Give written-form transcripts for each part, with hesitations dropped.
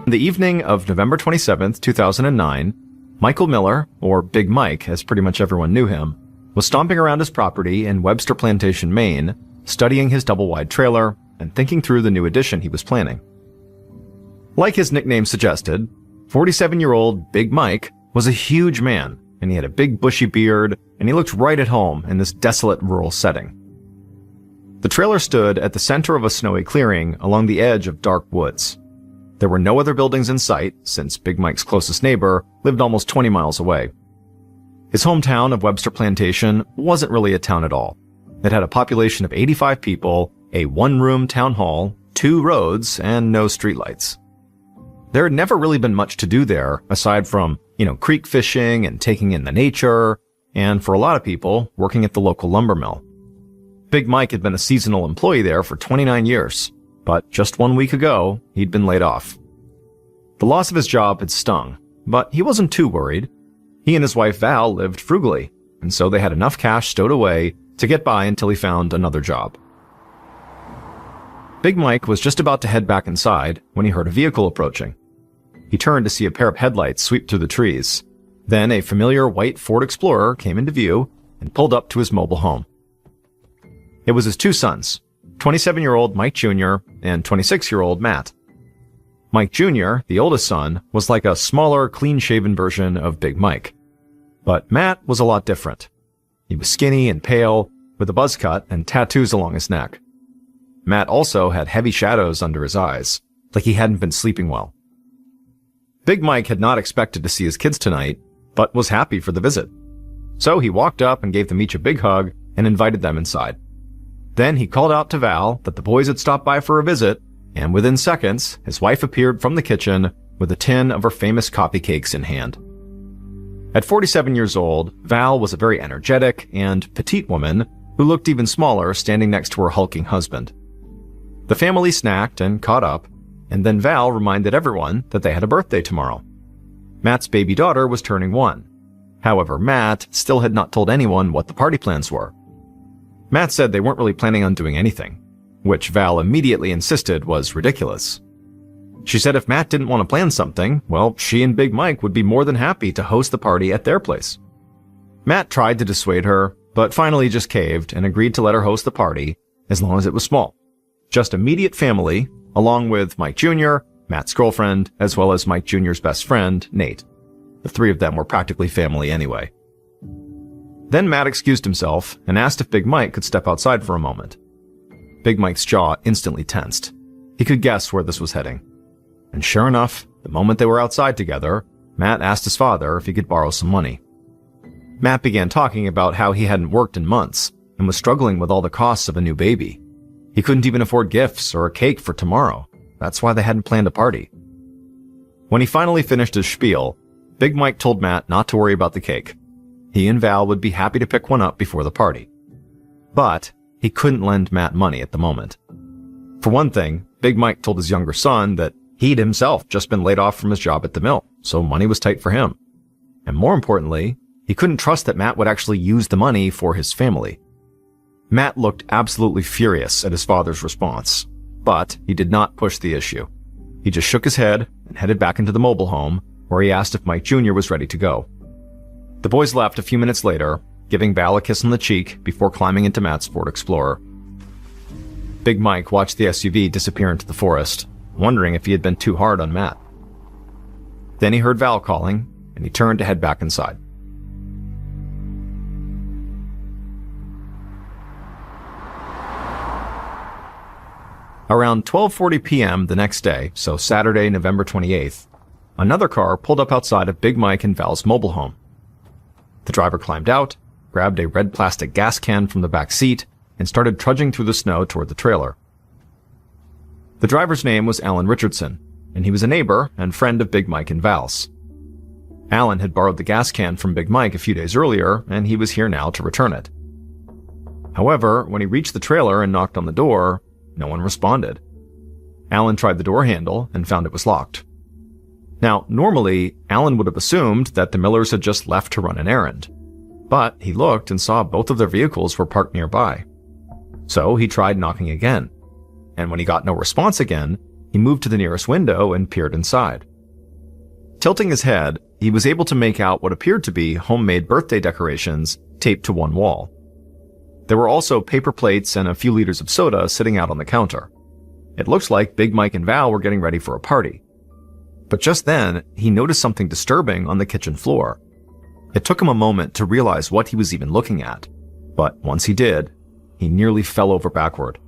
On the evening of November 27th, 2009, Michael Miller, or Big Mike as pretty much everyone knew him, was stomping around his property in Webster Plantation, Maine, studying his double-wide trailer and thinking through the new addition he was planning. Like his nickname suggested, 47-year-old Big Mike was a huge man, and he had a big bushy beard, and he looked right at home in this desolate rural setting. The trailer stood at the center of a snowy clearing along the edge of dark woods. There were no other buildings in sight, since Big Mike's closest neighbor lived almost 20 miles away. His hometown of Webster Plantation wasn't really a town at all. It had a population of 85 people, a one-room town hall, 2 roads, and no streetlights. There had never really been much to do there, aside from, creek fishing and taking in the nature, and for a lot of people, working at the local lumber mill. Big Mike had been a seasonal employee there for 29 years, but just 1 week ago, he'd been laid off. The loss of his job had stung, but he wasn't too worried. He and his wife Val lived frugally, and so they had enough cash stowed away to get by until he found another job. Big Mike was just about to head back inside when he heard a vehicle approaching. He turned to see a pair of headlights sweep through the trees. Then a familiar white Ford Explorer came into view and pulled up to his mobile home. It was his 2 sons, 27-year-old Mike Jr. and 26-year-old Matt. Mike Jr., the oldest son, was like a smaller, clean-shaven version of Big Mike. But Matt was a lot different. He was skinny and pale, with a buzz cut and tattoos along his neck. Matt also had heavy shadows under his eyes, like he hadn't been sleeping well. Big Mike had not expected to see his kids tonight, but was happy for the visit. So he walked up and gave them each a big hug and invited them inside. Then he called out to Val that the boys had stopped by for a visit, and within seconds, his wife appeared from the kitchen with a tin of her famous coffee cakes in hand. At 47 years old, Val was a very energetic and petite woman who looked even smaller standing next to her hulking husband. The family snacked and caught up, and then Val reminded everyone that they had a birthday tomorrow. Matt's baby daughter was turning 1. However, Matt still had not told anyone what the party plans were. Matt said they weren't really planning on doing anything, which Val immediately insisted was ridiculous. She said if Matt didn't want to plan something, well, she and Big Mike would be more than happy to host the party at their place. Matt tried to dissuade her, but finally just caved and agreed to let her host the party as long as it was small. Just immediate family, along with Mike Jr., Matt's girlfriend, as well as Mike Jr.'s best friend, Nate. The 3 of them were practically family anyway. Then Matt excused himself and asked if Big Mike could step outside for a moment. Big Mike's jaw instantly tensed. He could guess where this was heading. And sure enough, the moment they were outside together, Matt asked his father if he could borrow some money. Matt began talking about how he hadn't worked in months and was struggling with all the costs of a new baby. He couldn't even afford gifts or a cake for tomorrow. That's why they hadn't planned a party. When he finally finished his spiel, Big Mike told Matt not to worry about the cake. He and Val would be happy to pick one up before the party. But he couldn't lend Matt money at the moment. For one thing, Big Mike told his younger son that he'd himself just been laid off from his job at the mill, so money was tight for him. And more importantly, he couldn't trust that Matt would actually use the money for his family. Matt looked absolutely furious at his father's response, but he did not push the issue. He just shook his head and headed back into the mobile home, where he asked if Mike Jr. was ready to go. The boys left a few minutes later, giving Val a kiss on the cheek before climbing into Matt's Ford Explorer. Big Mike watched the SUV disappear into the forest, wondering if he had been too hard on Matt. Then he heard Val calling, and he turned to head back inside. Around 12:40 p.m. the next day, so Saturday, November 28th, another car pulled up outside of Big Mike and Val's mobile home. The driver climbed out, grabbed a red plastic gas can from the back seat, and started trudging through the snow toward the trailer. The driver's name was Alan Richardson, and he was a neighbor and friend of Big Mike and Val's. Alan had borrowed the gas can from Big Mike a few days earlier, and he was here now to return it. However, when he reached the trailer and knocked on the door, no one responded. Alan tried the door handle and found it was locked. Now, normally, Alan would have assumed that the Millers had just left to run an errand, but he looked and saw both of their vehicles were parked nearby. So he tried knocking again, and when he got no response again, he moved to the nearest window and peered inside. Tilting his head, he was able to make out what appeared to be homemade birthday decorations taped to one wall. There were also paper plates and a few liters of soda sitting out on the counter. It looked like Big Mike and Val were getting ready for a party. But just then, he noticed something disturbing on the kitchen floor. It took him a moment to realize what he was even looking at, but once he did, he nearly fell over backward.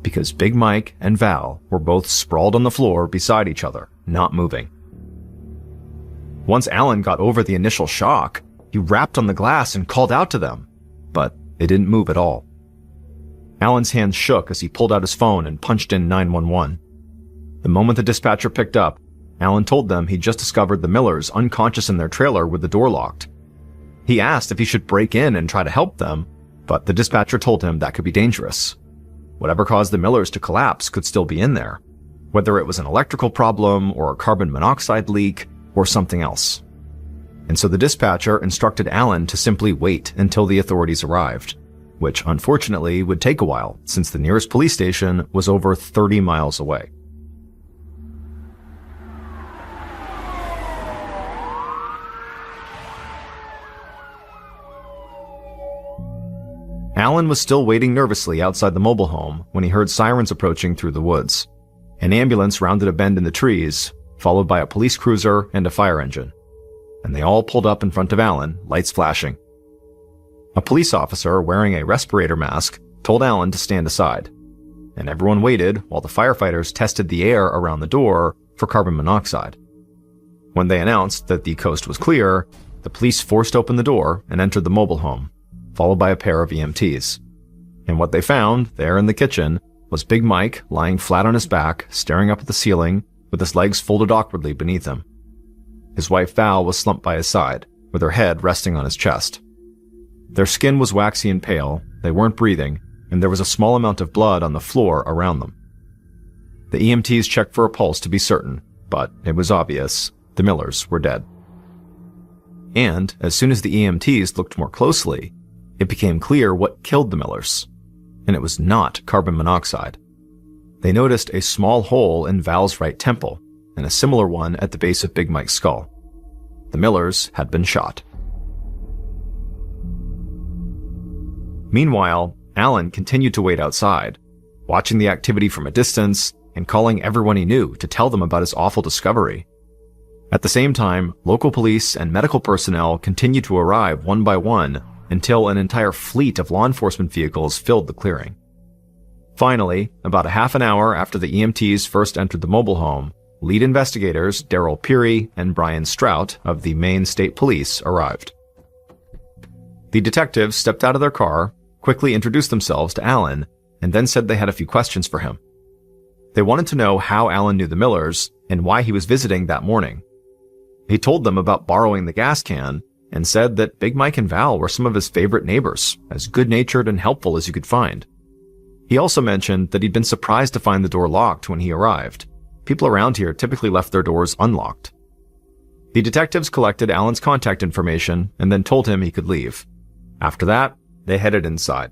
Because Big Mike and Val were both sprawled on the floor beside each other, not moving. Once Alan got over the initial shock, he rapped on the glass and called out to them, but they didn't move at all. Alan's hands shook as he pulled out his phone and punched in 911. The moment the dispatcher picked up, Alan told them he'd just discovered the Millers unconscious in their trailer with the door locked. He asked if he should break in and try to help them, but the dispatcher told him that could be dangerous. Whatever caused the Millers to collapse could still be in there, whether it was an electrical problem or a carbon monoxide leak or something else. And so the dispatcher instructed Alan to simply wait until the authorities arrived, which unfortunately would take a while since the nearest police station was over 30 miles away. Alan was still waiting nervously outside the mobile home when he heard sirens approaching through the woods. An ambulance rounded a bend in the trees, followed by a police cruiser and a fire engine. And they all pulled up in front of Alan, lights flashing. A police officer wearing a respirator mask told Alan to stand aside, and everyone waited while the firefighters tested the air around the door for carbon monoxide. When they announced that the coast was clear, the police forced open the door and entered the mobile home, followed by a pair of EMTs. And what they found, there in the kitchen, was Big Mike lying flat on his back, staring up at the ceiling, with his legs folded awkwardly beneath him. His wife Val was slumped by his side, with her head resting on his chest. Their skin was waxy and pale, they weren't breathing, and there was a small amount of blood on the floor around them. The EMTs checked for a pulse to be certain, but it was obvious the Millers were dead. And as soon as the EMTs looked more closely, it became clear what killed the Millers, and it was not carbon monoxide. They noticed a small hole in Val's right temple, and a similar one at the base of Big Mike's skull. The Millers had been shot. Meanwhile, Alan continued to wait outside, watching the activity from a distance and calling everyone he knew to tell them about his awful discovery. At the same time, local police and medical personnel continued to arrive one by one until an entire fleet of law enforcement vehicles filled the clearing. Finally, about a half an hour after the EMTs first entered the mobile home, lead investigators Daryl Peary and Brian Strout of the Maine State Police arrived. The detectives stepped out of their car, quickly introduced themselves to Alan, and then said they had a few questions for him. They wanted to know how Alan knew the Millers and why he was visiting that morning. He told them about borrowing the gas can and said that Big Mike and Val were some of his favorite neighbors, as good-natured and helpful as you could find. He also mentioned that he'd been surprised to find the door locked when he arrived. People around here typically left their doors unlocked. The detectives collected Alan's contact information and then told him he could leave. After that, they headed inside.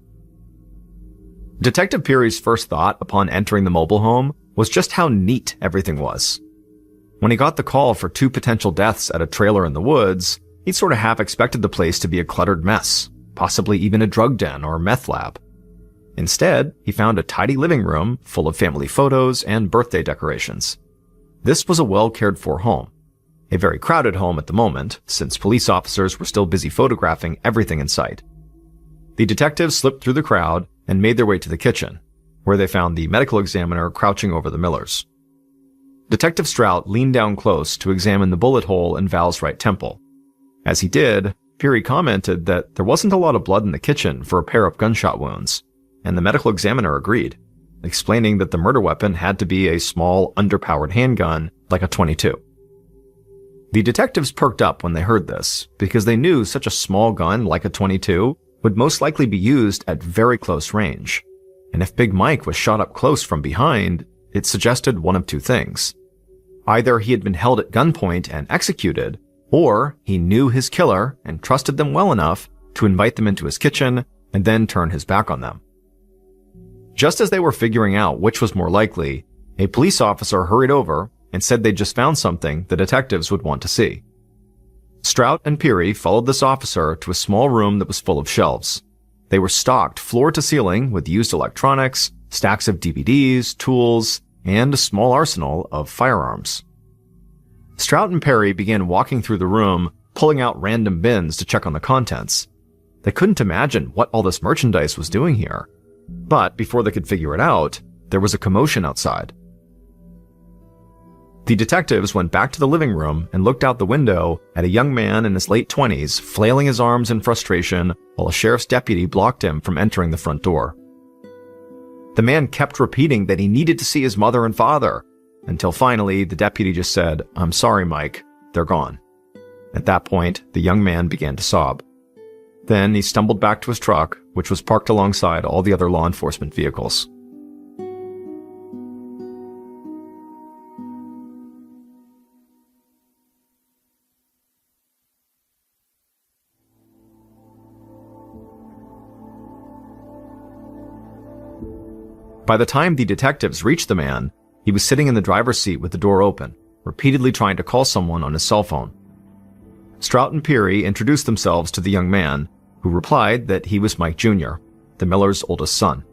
Detective Peary's first thought upon entering the mobile home was just how neat everything was. When he got the call for 2 potential deaths at a trailer in the woods, he'd sort of half expected the place to be a cluttered mess, possibly even a drug den or meth lab. Instead, he found a tidy living room full of family photos and birthday decorations. This was a well-cared-for home. A very crowded home at the moment, since police officers were still busy photographing everything in sight. The detectives slipped through the crowd and made their way to the kitchen, where they found the medical examiner crouching over the Millers. Detective Strout leaned down close to examine the bullet hole in Val's right temple. As he did, Peary commented that there wasn't a lot of blood in the kitchen for a pair of gunshot wounds, and the medical examiner agreed, explaining that the murder weapon had to be a small, underpowered handgun like a .22. The detectives perked up when they heard this, because they knew such a small gun like a .22 would most likely be used at very close range, and if Big Mike was shot up close from behind, it suggested one of two things. Either he had been held at gunpoint and executed, or he knew his killer and trusted them well enough to invite them into his kitchen and then turn his back on them. Just as they were figuring out which was more likely, A police officer hurried over and said they'd just found something the detectives would want to see. Strout and Peary followed this officer to a small room that was full of shelves. They were stocked floor to ceiling with used electronics, stacks of DVDs, tools, and a small arsenal of firearms. Strout and Peary began walking through the room, pulling out random bins to check on the contents. They couldn't imagine what all this merchandise was doing here. But before they could figure it out, there was a commotion outside. The detectives went back to the living room and looked out the window at a young man in his late 20s flailing his arms in frustration while a sheriff's deputy blocked him from entering the front door. The man kept repeating that he needed to see his mother and father, until finally the deputy just said, "I'm sorry, Mike, they're gone." At that point, the young man began to sob. Then he stumbled back to his truck, which was parked alongside all the other law enforcement vehicles. By the time the detectives reached the man, he was sitting in the driver's seat with the door open, repeatedly trying to call someone on his cell phone. Strout and Peary introduced themselves to the young man, who replied that he was Mike Jr., the Millers' oldest son.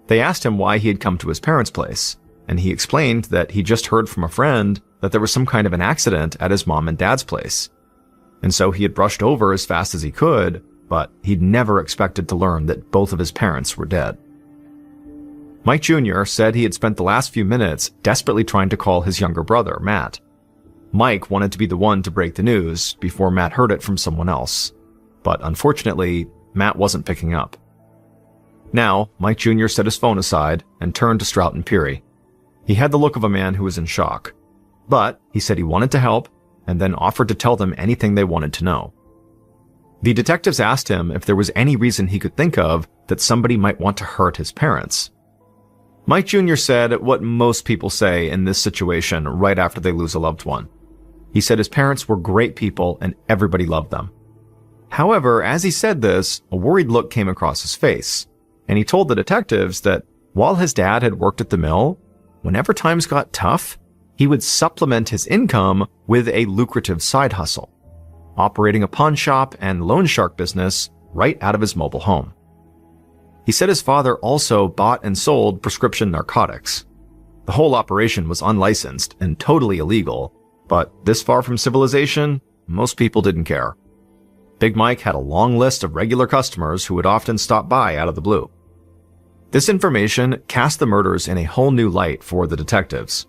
They asked him why he had come to his parents' place, and he explained that he just heard from a friend that there was some kind of an accident at his mom and dad's place. And so he had brushed over as fast as he could, but he'd never expected to learn that both of his parents were dead. Mike Jr. said he had spent the last few minutes desperately trying to call his younger brother, Matt. Mike wanted to be the one to break the news before Matt heard it from someone else. But unfortunately, Matt wasn't picking up. Now, Mike Jr. set his phone aside and turned to Strout and Peary. He had the look of a man who was in shock. But he said he wanted to help and then offered to tell them anything they wanted to know. The detectives asked him if there was any reason he could think of that somebody might want to hurt his parents. Mike Jr. said what most people say in this situation right after they lose a loved one. He said his parents were great people and everybody loved them. However, as he said this, a worried look came across his face, and he told the detectives that while his dad had worked at the mill, whenever times got tough, he would supplement his income with a lucrative side hustle, operating a pawn shop and loan shark business right out of his mobile home. He said his father also bought and sold prescription narcotics. The whole operation was unlicensed and totally illegal, but this far from civilization, most people didn't care. Big Mike had a long list of regular customers who would often stop by out of the blue. This information cast the murders in a whole new light for the detectives.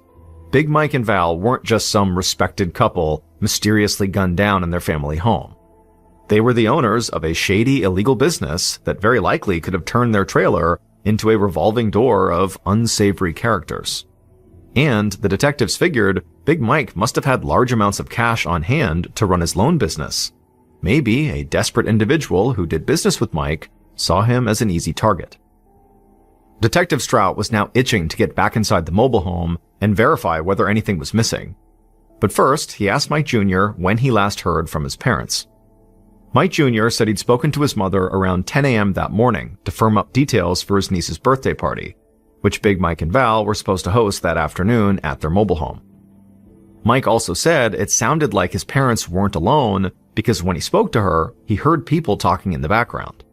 Big Mike and Val weren't just some respected couple mysteriously gunned down in their family home. They were the owners of a shady, illegal business that very likely could have turned their trailer into a revolving door of unsavory characters. And the detectives figured Big Mike must have had large amounts of cash on hand to run his loan business. Maybe a desperate individual who did business with Mike saw him as an easy target. Detective Strout was now itching to get back inside the mobile home and verify whether anything was missing. But first, he asked Mike Jr. when he last heard from his parents. Mike Jr. said he'd spoken to his mother around 10 a.m. that morning to firm up details for his niece's birthday party, which Big Mike and Val were supposed to host that afternoon at their mobile home. Mike also said it sounded like his parents weren't alone because when he spoke to her, he heard people talking in the background.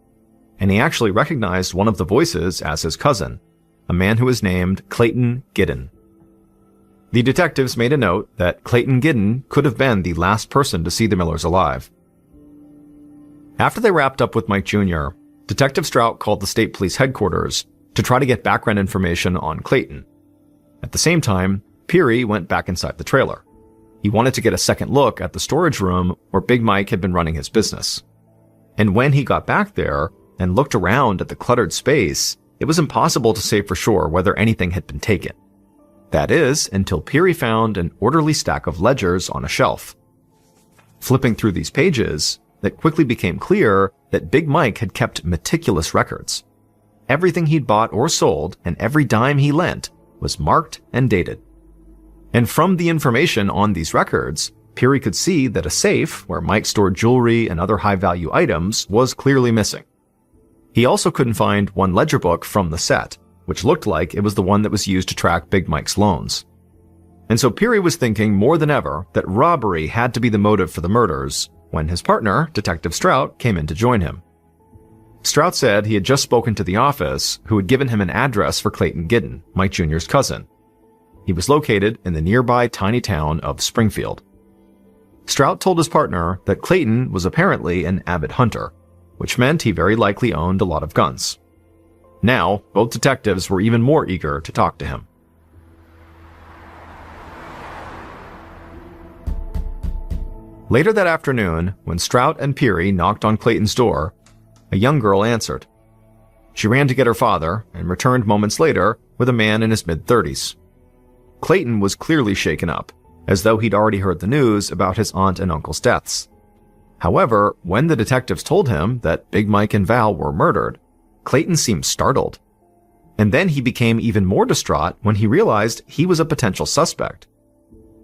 And he actually recognized one of the voices as his cousin, a man who was named Clayton Giddon. The detectives made a note that Clayton Giddon could have been the last person to see the Millers alive. After they wrapped up with Mike Jr., Detective Strout called the state police headquarters to try to get background information on Clayton. At the same time, Peary went back inside the trailer. He wanted to get a second look at the storage room where Big Mike had been running his business. And when he got back there and looked around at the cluttered space, it was impossible to say for sure whether anything had been taken. That is, until Peary found an orderly stack of ledgers on a shelf. Flipping through these pages, it quickly became clear that Big Mike had kept meticulous records. Everything he'd bought or sold and every dime he lent was marked and dated. And from the information on these records, Peary could see that a safe where Mike stored jewelry and other high-value items was clearly missing. He also couldn't find one ledger book from the set, which looked like it was the one that was used to track Big Mike's loans. And so Peary was thinking more than ever that robbery had to be the motive for the murders when his partner, Detective Strout, came in to join him. Strout said he had just spoken to the office, who had given him an address for Clayton Giddon, Mike Jr.'s cousin. He was located in the nearby tiny town of Springfield. Strout told his partner that Clayton was apparently an avid hunter, which meant he very likely owned a lot of guns. Now, both detectives were even more eager to talk to him. Later that afternoon, when Strout and Peary knocked on Clayton's door, a young girl answered. She ran to get her father and returned moments later with a man in his mid-30s. Clayton was clearly shaken up, as though he'd already heard the news about his aunt and uncle's deaths. However, when the detectives told him that Big Mike and Val were murdered, Clayton seemed startled. And then he became even more distraught when he realized he was a potential suspect.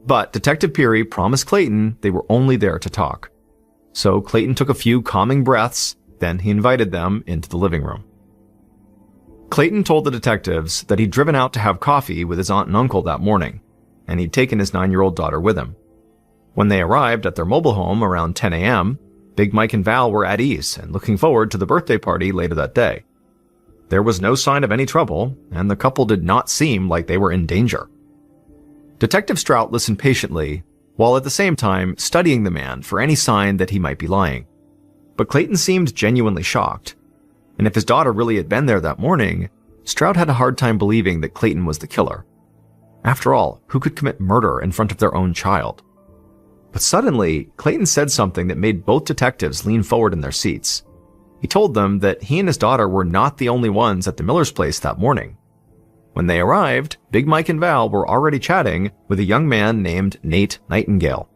But Detective Peary promised Clayton they were only there to talk. So Clayton took a few calming breaths, then he invited them into the living room. Clayton told the detectives that he'd driven out to have coffee with his aunt and uncle that morning, and he'd taken his 9-year-old daughter with him. When they arrived at their mobile home around 10 a.m., Big Mike and Val were at ease and looking forward to the birthday party later that day. There was no sign of any trouble, and the couple did not seem like they were in danger. Detective Strout listened patiently, while at the same time studying the man for any sign that he might be lying. But Clayton seemed genuinely shocked, and if his daughter really had been there that morning, Strout had a hard time believing that Clayton was the killer. After all, who could commit murder in front of their own child? But suddenly, Clayton said something that made both detectives lean forward in their seats. He told them that he and his daughter were not the only ones at the Miller's place that morning. When they arrived, Big Mike and Val were already chatting with a young man named Nate Nightingale.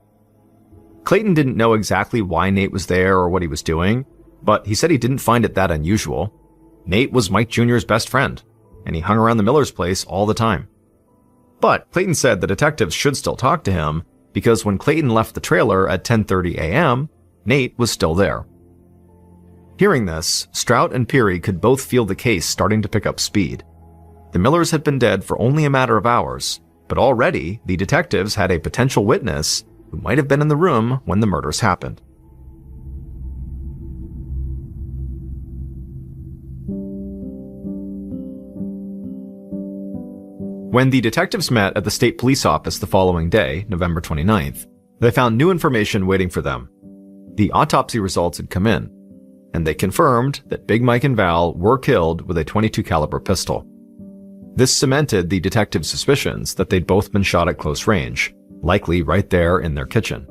Clayton didn't know exactly why Nate was there or what he was doing, but he said he didn't find it that unusual. Nate was Mike Jr.'s best friend, and he hung around the Miller's place all the time. But Clayton said the detectives should still talk to him, because when Clayton left the trailer at 10:30 a.m., Nate was still there. Hearing this, Strout and Peary could both feel the case starting to pick up speed. The Millers had been dead for only a matter of hours, but already the detectives had a potential witness who might have been in the room when the murders happened. When the detectives met at the state police office the following day, November 29th, they found new information waiting for them. The autopsy results had come in, and they confirmed that Big Mike and Val were killed with a .22 caliber pistol. This cemented the detectives' suspicions that they'd both been shot at close range, likely right there in their kitchen.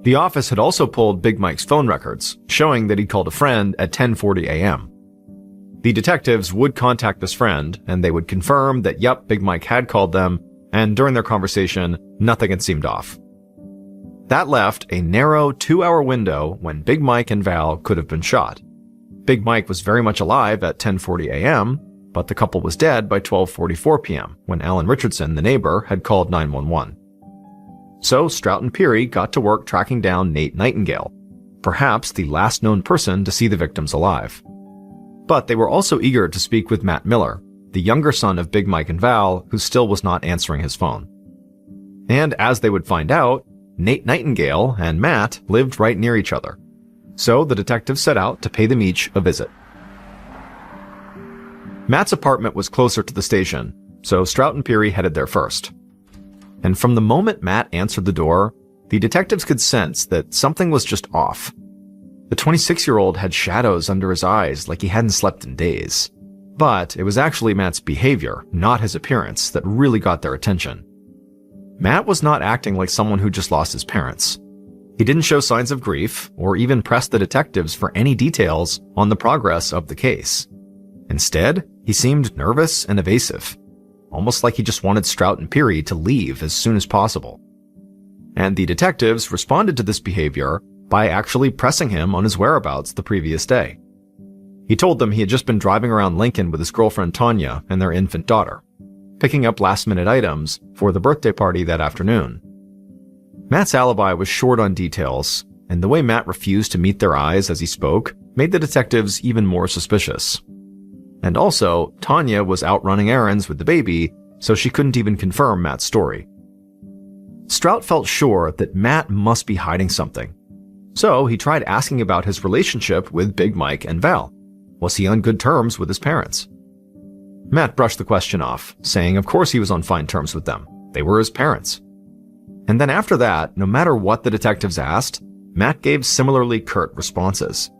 The office had also pulled Big Mike's phone records, showing that he'd called a friend at 10:40 a.m. The detectives would contact this friend, and they would confirm that yep, Big Mike had called them, and during their conversation, nothing had seemed off. That left a narrow 2-hour window when Big Mike and Val could have been shot. Big Mike was very much alive at 10:40 a.m., but the couple was dead by 12:44 p.m. when Alan Richardson, the neighbor, had called 911. So Strout and Peary got to work tracking down Nate Nightingale, perhaps the last known person to see the victims alive. But they were also eager to speak with Matt Miller, the younger son of Big Mike and Val, who still was not answering his phone. And as they would find out, Nate Nightingale and Matt lived right near each other. So the detectives set out to pay them each a visit. Matt's apartment was closer to the station, so Strout and Peary headed there first. And from the moment Matt answered the door, the detectives could sense that something was just off. The 26-year-old had shadows under his eyes like he hadn't slept in days. But it was actually Matt's behavior, not his appearance, that really got their attention. Matt was not acting like someone who just lost his parents. He didn't show signs of grief or even press the detectives for any details on the progress of the case. Instead, he seemed nervous and evasive, almost like he just wanted Strout and Peary to leave as soon as possible. And the detectives responded to this behavior by actually pressing him on his whereabouts the previous day. He told them he had just been driving around Lincoln with his girlfriend Tanya and their infant daughter, picking up last-minute items for the birthday party that afternoon. Matt's alibi was short on details, and the way Matt refused to meet their eyes as he spoke made the detectives even more suspicious. And also, Tanya was out running errands with the baby, so she couldn't even confirm Matt's story. Strout felt sure that Matt must be hiding something. So he tried asking about his relationship with Big Mike and Val. Was he on good terms with his parents? Matt brushed the question off, saying of course he was on fine terms with them. They were his parents. And then after that, no matter what the detectives asked, Matt gave similarly curt responses.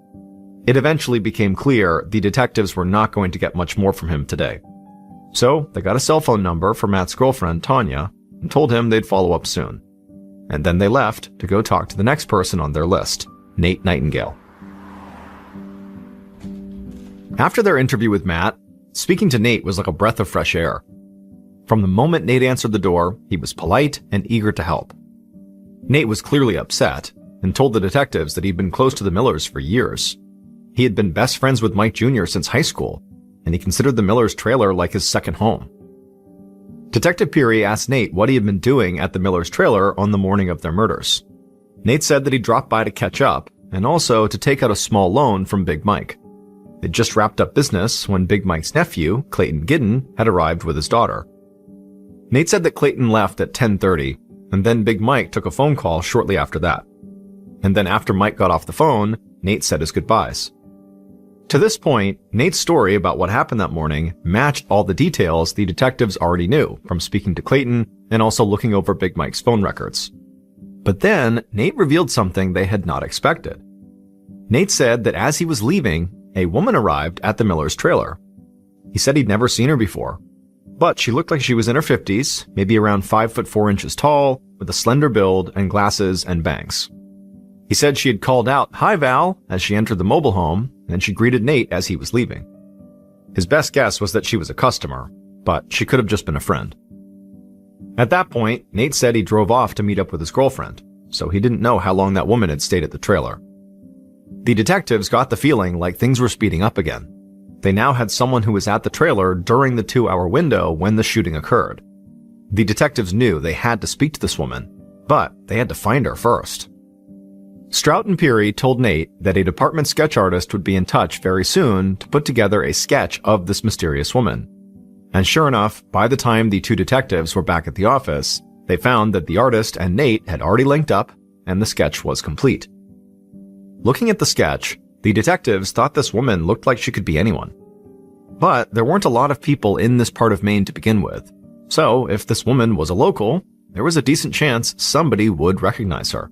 It eventually became clear the detectives were not going to get much more from him today. So they got a cell phone number for Matt's girlfriend, Tanya, and told him they'd follow up soon. And then they left to go talk to the next person on their list, Nate Nightingale. After their interview with Matt, speaking to Nate was like a breath of fresh air. From the moment Nate answered the door, he was polite and eager to help. Nate was clearly upset and told the detectives that he'd been close to the Millers for years. He had been best friends with Mike Jr. since high school, and he considered the Millers' trailer like his second home. Detective Peary asked Nate what he had been doing at the Millers' trailer on the morning of their murders. Nate said that he dropped by to catch up and also to take out a small loan from Big Mike. They'd just wrapped up business when Big Mike's nephew, Clayton Giddon, had arrived with his daughter. Nate said that Clayton left at 10:30, and then Big Mike took a phone call shortly after that. And then after Mike got off the phone, Nate said his goodbyes. To this point, Nate's story about what happened that morning matched all the details the detectives already knew from speaking to Clayton and also looking over Big Mike's phone records. But then, Nate revealed something they had not expected. Nate said that as he was leaving, a woman arrived at the Millers' trailer. He said he'd never seen her before, but she looked like she was in her 50s, maybe around 5'4" tall, with a slender build and glasses and bangs. He said she had called out, "Hi, Val," as she entered the mobile home, and she greeted Nate as he was leaving. His best guess was that she was a customer, but she could have just been a friend. At that point, Nate said he drove off to meet up with his girlfriend, so he didn't know how long that woman had stayed at the trailer. The detectives got the feeling like things were speeding up again. They now had someone who was at the trailer during the 2-hour window when the shooting occurred. The detectives knew they had to speak to this woman, but they had to find her first. Strout and Peary told Nate that a department sketch artist would be in touch very soon to put together a sketch of this mysterious woman. And sure enough, by the time the two detectives were back at the office, they found that the artist and Nate had already linked up, and the sketch was complete. Looking at the sketch, the detectives thought this woman looked like she could be anyone. But there weren't a lot of people in this part of Maine to begin with, so if this woman was a local, there was a decent chance somebody would recognize her.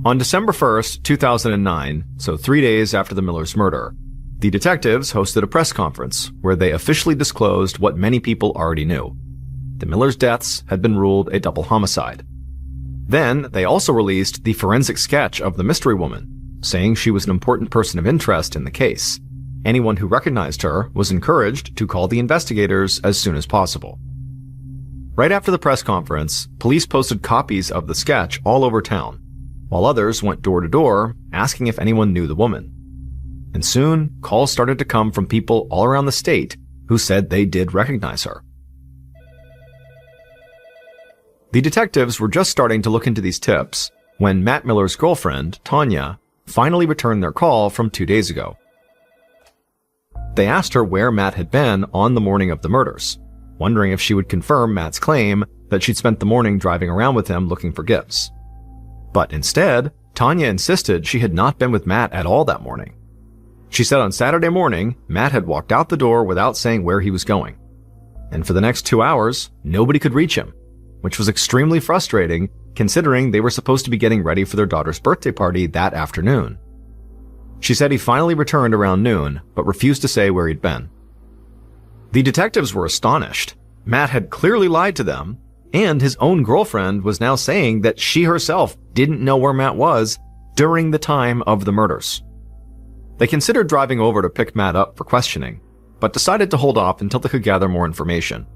On December 1st, 2009, so 3 days after the Millers' murder, the detectives hosted a press conference where they officially disclosed what many people already knew. The Millers' deaths had been ruled a double homicide. Then, they also released the forensic sketch of the mystery woman, saying she was an important person of interest in the case. Anyone who recognized her was encouraged to call the investigators as soon as possible. Right after the press conference, police posted copies of the sketch all over town, while others went door to door asking if anyone knew the woman. And soon, calls started to come from people all around the state who said they did recognize her. The detectives were just starting to look into these tips when Matt Miller's girlfriend, Tanya, finally returned their call from 2 days ago. They asked her where Matt had been on the morning of the murders, wondering if she would confirm Matt's claim that she'd spent the morning driving around with him looking for gifts. But instead, Tanya insisted she had not been with Matt at all that morning. She said on Saturday morning, Matt had walked out the door without saying where he was going. And for the next 2 hours, nobody could reach him, which was extremely frustrating considering they were supposed to be getting ready for their daughter's birthday party that afternoon. She said he finally returned around noon, but refused to say where he'd been. The detectives were astonished. Matt had clearly lied to them, and his own girlfriend was now saying that she herself didn't know where Matt was during the time of the murders. They considered driving over to pick Matt up for questioning, but decided to hold off until they could gather more information.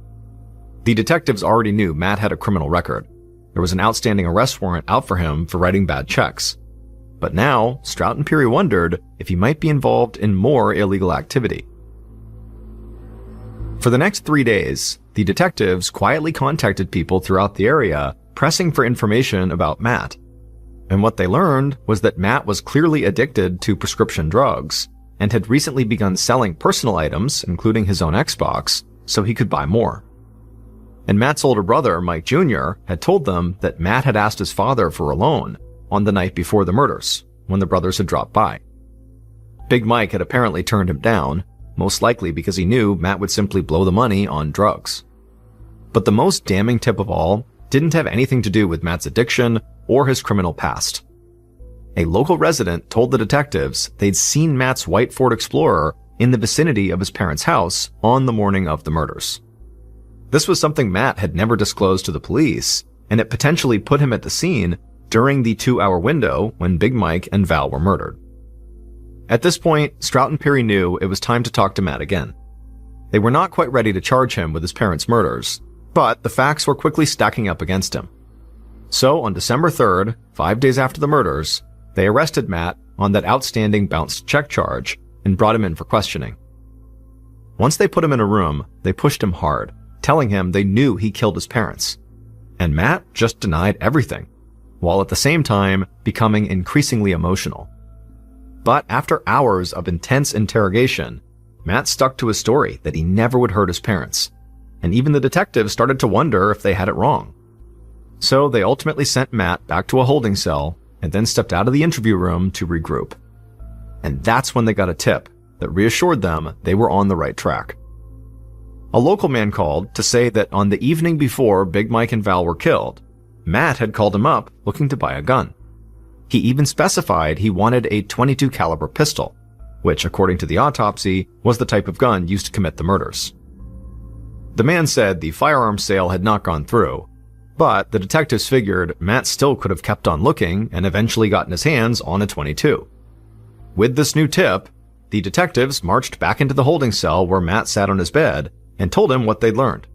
The detectives already knew Matt had a criminal record. There was an outstanding arrest warrant out for him for writing bad checks. But now, Strout and Peary wondered if he might be involved in more illegal activity. For the next 3 days, the detectives quietly contacted people throughout the area, pressing for information about Matt. And what they learned was that Matt was clearly addicted to prescription drugs and had recently begun selling personal items, including his own Xbox, so he could buy more. And Matt's older brother, Mike Jr., had told them that Matt had asked his father for a loan on the night before the murders, when the brothers had dropped by. Big Mike had apparently turned him down, most likely because he knew Matt would simply blow the money on drugs. But the most damning tip of all didn't have anything to do with Matt's addiction or his criminal past. A local resident told the detectives they'd seen Matt's white Ford Explorer in the vicinity of his parents' house on the morning of the murders. This was something Matt had never disclosed to the police, and it potentially put him at the scene during the 2-hour window when Big Mike and Val were murdered. At this point, Strout and Peary knew it was time to talk to Matt again. They were not quite ready to charge him with his parents' murders, but the facts were quickly stacking up against him. So on December 3rd, 5 days after the murders, they arrested Matt on that outstanding bounced check charge and brought him in for questioning. Once they put him in a room, they pushed him hard, telling him they knew he killed his parents. And Matt just denied everything, while at the same time becoming increasingly emotional. But after hours of intense interrogation, Matt stuck to his story that he never would hurt his parents, and even the detectives started to wonder if they had it wrong. So they ultimately sent Matt back to a holding cell and then stepped out of the interview room to regroup. And that's when they got a tip that reassured them they were on the right track. A local man called to say that on the evening before Big Mike and Val were killed, Matt had called him up looking to buy a gun. He even specified he wanted a .22 caliber pistol, which, according to the autopsy, was the type of gun used to commit the murders. The man said the firearms sale had not gone through, but the detectives figured Matt still could have kept on looking and eventually gotten his hands on a .22. With this new tip, the detectives marched back into the holding cell where Matt sat on his bed and told him what they'd learned.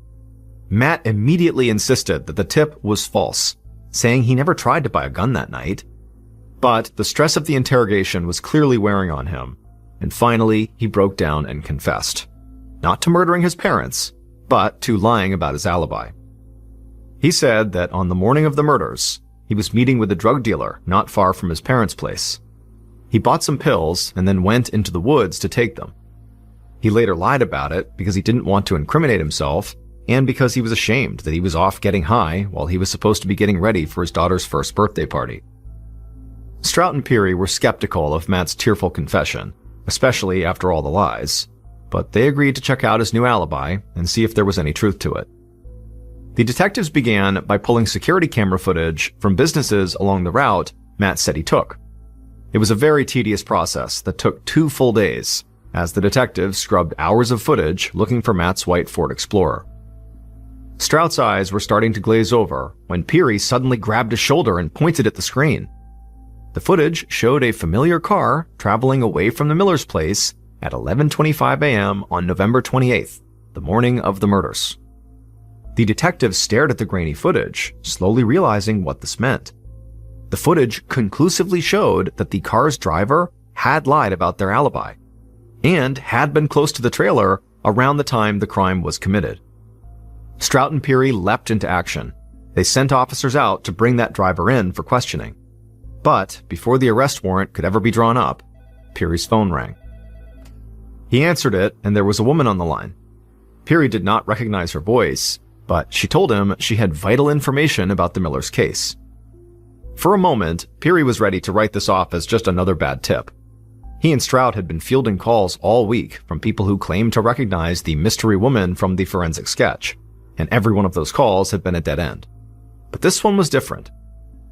Matt immediately insisted that the tip was false, saying he never tried to buy a gun that night. But the stress of the interrogation was clearly wearing on him, and finally he broke down and confessed. Not to murdering his parents, but to lying about his alibi. He said that on the morning of the murders, he was meeting with a drug dealer not far from his parents' place. He bought some pills and then went into the woods to take them. He later lied about it because he didn't want to incriminate himself and because he was ashamed that he was off getting high while he was supposed to be getting ready for his daughter's first birthday party. Strout and Peary were skeptical of Matt's tearful confession, especially after all the lies, but they agreed to check out his new alibi and see if there was any truth to it. The detectives began by pulling security camera footage from businesses along the route Matt said he took. It was a very tedious process that took 2 full days, as the detectives scrubbed hours of footage looking for Matt's white Ford Explorer. Strout's eyes were starting to glaze over when Peary suddenly grabbed his shoulder and pointed at the screen. The footage showed a familiar car traveling away from the Miller's place at 11:25 a.m. on November 28th, the morning of the murders. The detectives stared at the grainy footage, slowly realizing what this meant. The footage conclusively showed that the car's driver had lied about their alibi and had been close to the trailer around the time the crime was committed. Strout and Peary leapt into action. They sent officers out to bring that driver in for questioning. But before the arrest warrant could ever be drawn up, Peary's phone rang. He answered it, and there was a woman on the line. Peary did not recognize her voice, but she told him she had vital information about the Miller's case. For a moment, Peary was ready to write this off as just another bad tip. He and Strout had been fielding calls all week from people who claimed to recognize the mystery woman from the forensic sketch, and every one of those calls had been a dead end. But this one was different.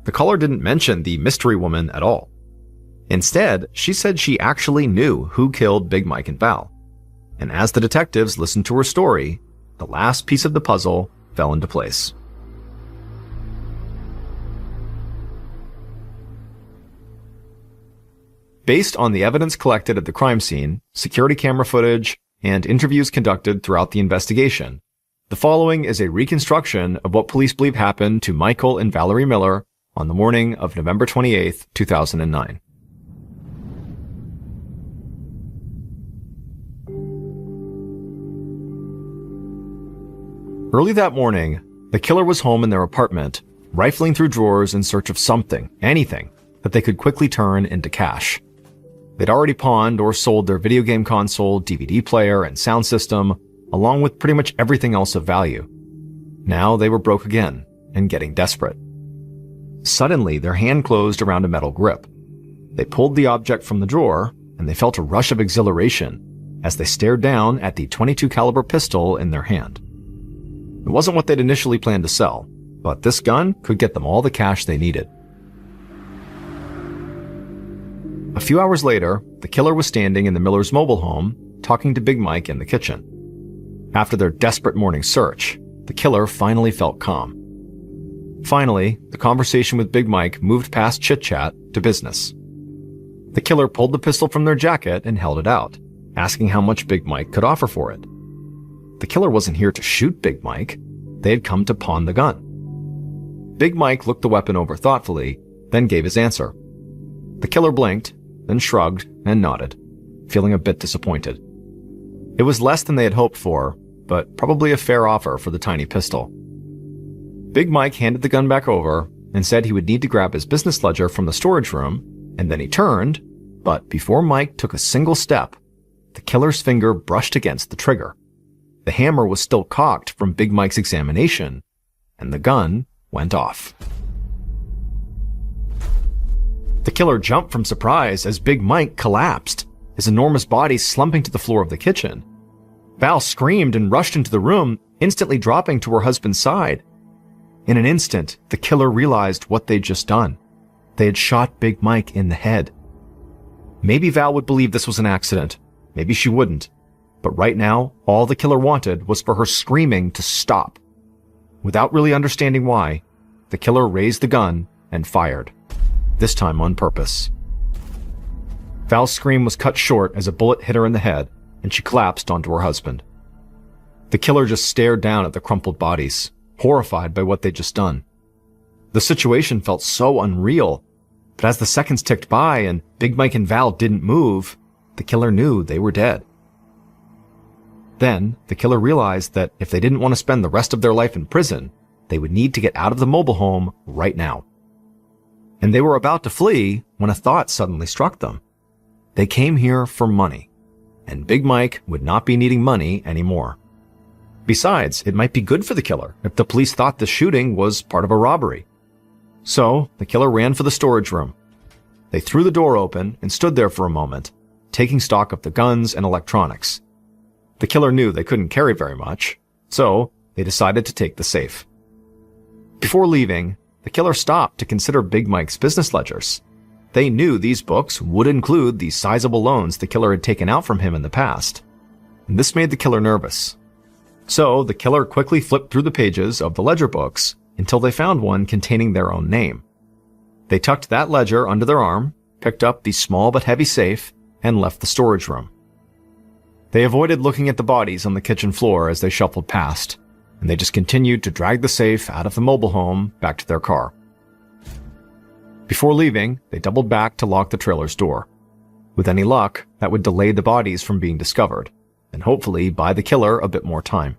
The caller didn't mention the mystery woman at all. Instead, she said she actually knew who killed Big Mike and Val. And as the detectives listened to her story, the last piece of the puzzle fell into place. Based on the evidence collected at the crime scene, security camera footage, and interviews conducted throughout the investigation, the following is a reconstruction of what police believe happened to Michael and Valerie Miller on the morning of November 28, 2009. Early that morning, the killer was home in their apartment, rifling through drawers in search of something, anything, that they could quickly turn into cash. They'd already pawned or sold their video game console, DVD player, and sound system, along with pretty much everything else of value. Now they were broke again, and getting desperate. Suddenly, their hand closed around a metal grip. They pulled the object from the drawer, and they felt a rush of exhilaration as they stared down at the .22 caliber pistol in their hand. It wasn't what they'd initially planned to sell, but this gun could get them all the cash they needed. A few hours later, the killer was standing in the Millers' mobile home, talking to Big Mike in the kitchen. After their desperate morning search, the killer finally felt calm. Finally, the conversation with Big Mike moved past chit-chat to business. The killer pulled the pistol from their jacket and held it out, asking how much Big Mike could offer for it. The killer wasn't here to shoot Big Mike. They had come to pawn the gun. Big Mike looked the weapon over thoughtfully, then gave his answer. The killer blinked, then shrugged and nodded, feeling a bit disappointed. It was less than they had hoped for, but probably a fair offer for the tiny pistol. Big Mike handed the gun back over and said he would need to grab his business ledger from the storage room, and then he turned, but before Mike took a single step, the killer's finger brushed against the trigger. The hammer was still cocked from Big Mike's examination, and the gun went off. The killer jumped from surprise as Big Mike collapsed, his enormous body slumping to the floor of the kitchen. Val screamed and rushed into the room, instantly dropping to her husband's side. In an instant, the killer realized what they'd just done. They had shot Big Mike in the head. Maybe Val would believe this was an accident. Maybe she wouldn't. But right now, all the killer wanted was for her screaming to stop. Without really understanding why, the killer raised the gun and fired, this time on purpose. Val's scream was cut short as a bullet hit her in the head, and she collapsed onto her husband. The killer just stared down at the crumpled bodies, horrified by what they'd just done. The situation felt so unreal, but as the seconds ticked by and Big Mike and Val didn't move, the killer knew they were dead. Then, the killer realized that if they didn't want to spend the rest of their life in prison, they would need to get out of the mobile home right now. And they were about to flee when a thought suddenly struck them. They came here for money, and Big Mike would not be needing money anymore. Besides, it might be good for the killer if the police thought the shooting was part of a robbery. So, the killer ran for the storage room. They threw the door open and stood there for a moment, taking stock of the guns and electronics. The killer knew they couldn't carry very much, so they decided to take the safe. Before leaving, the killer stopped to consider Big Mike's business ledgers. They knew these books would include the sizable loans the killer had taken out from him in the past, and this made the killer nervous. So the killer quickly flipped through the pages of the ledger books until they found one containing their own name. They tucked that ledger under their arm, picked up the small but heavy safe, and left the storage room. They avoided looking at the bodies on the kitchen floor as they shuffled past, and they just continued to drag the safe out of the mobile home back to their car. Before leaving, they doubled back to lock the trailer's door. With any luck, that would delay the bodies from being discovered, and hopefully buy the killer a bit more time.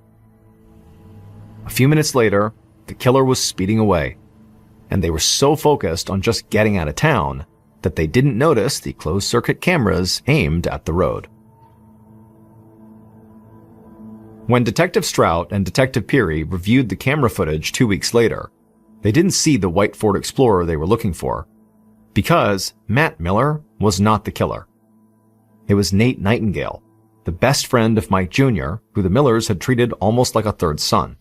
A few minutes later, the killer was speeding away, and they were so focused on just getting out of town that they didn't notice the closed-circuit cameras aimed at the road. When Detective Strout and Detective Peary reviewed the camera footage 2 weeks later, they didn't see the white Ford Explorer they were looking for, because Matt Miller was not the killer. It was Nate Nightingale, the best friend of Mike Jr., who the Millers had treated almost like a third son.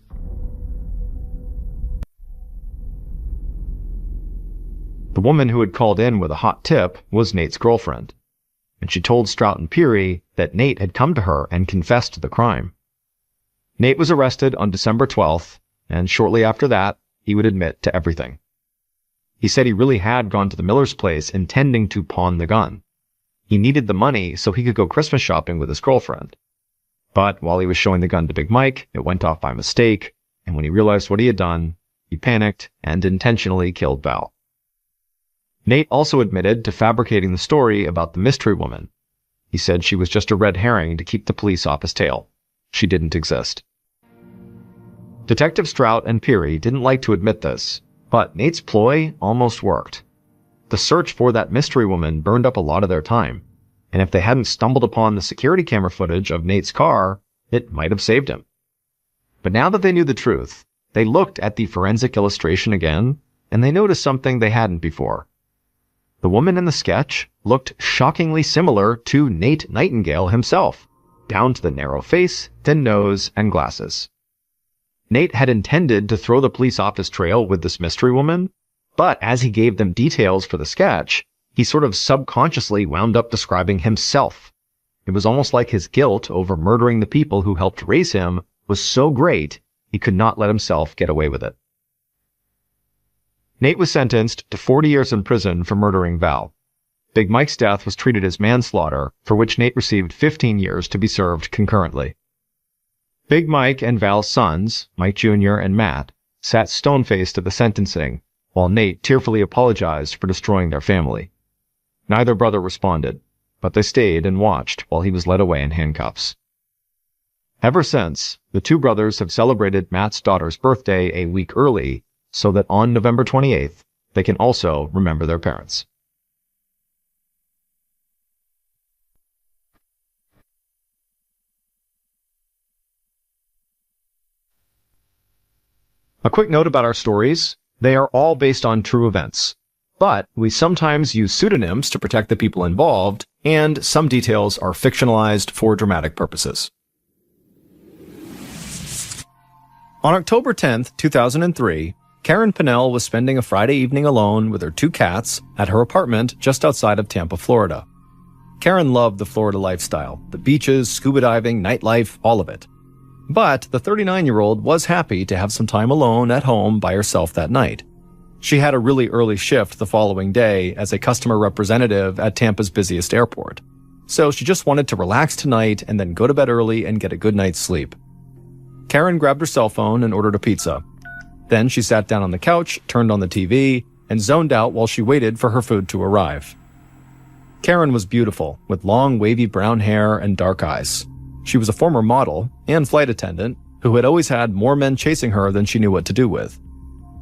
The woman who had called in with a hot tip was Nate's girlfriend, and she told Strout and Peary that Nate had come to her and confessed to the crime. Nate was arrested on December 12th, and shortly after that, he would admit to everything. He said he really had gone to the Miller's place intending to pawn the gun. He needed the money so he could go Christmas shopping with his girlfriend. But while he was showing the gun to Big Mike, it went off by mistake, and when he realized what he had done, he panicked and intentionally killed Val. Nate also admitted to fabricating the story about the mystery woman. He said she was just a red herring to keep the police off his tail. She didn't exist. Detective Strout and Peary didn't like to admit this, but Nate's ploy almost worked. The search for that mystery woman burned up a lot of their time, and if they hadn't stumbled upon the security camera footage of Nate's car, it might have saved him. But now that they knew the truth, they looked at the forensic illustration again, and they noticed something they hadn't before. The woman in the sketch looked shockingly similar to Nate Nightingale himself, down to the narrow face, thin nose, and glasses. Nate had intended to throw the police off his trail with this mystery woman, but as he gave them details for the sketch, he sort of subconsciously wound up describing himself. It was almost like his guilt over murdering the people who helped raise him was so great, he could not let himself get away with it. Nate was sentenced to 40 years in prison for murdering Val. Big Mike's death was treated as manslaughter, for which Nate received 15 years to be served concurrently. Big Mike and Val's sons, Mike Jr. and Matt, sat stone-faced at the sentencing, while Nate tearfully apologized for destroying their family. Neither brother responded, but they stayed and watched while he was led away in handcuffs. Ever since, the two brothers have celebrated Matt's daughter's birthday a week early, so that on November 28th, they can also remember their parents. A quick note about our stories. They are all based on true events, but we sometimes use pseudonyms to protect the people involved, and some details are fictionalized for dramatic purposes. On October 10th, 2003, Karen Pinnell was spending a Friday evening alone with her two cats at her apartment just outside of Tampa, Florida. Karen loved the Florida lifestyle, the beaches, scuba diving, nightlife, all of it. But the 39-year-old was happy to have some time alone at home by herself that night. She had a really early shift the following day as a customer representative at Tampa's busiest airport. So she just wanted to relax tonight and then go to bed early and get a good night's sleep. Karen grabbed her cell phone and ordered a pizza. Then she sat down on the couch, turned on the TV, and zoned out while she waited for her food to arrive. Karen was beautiful, with long wavy brown hair and dark eyes. She was a former model and flight attendant who had always had more men chasing her than she knew what to do with.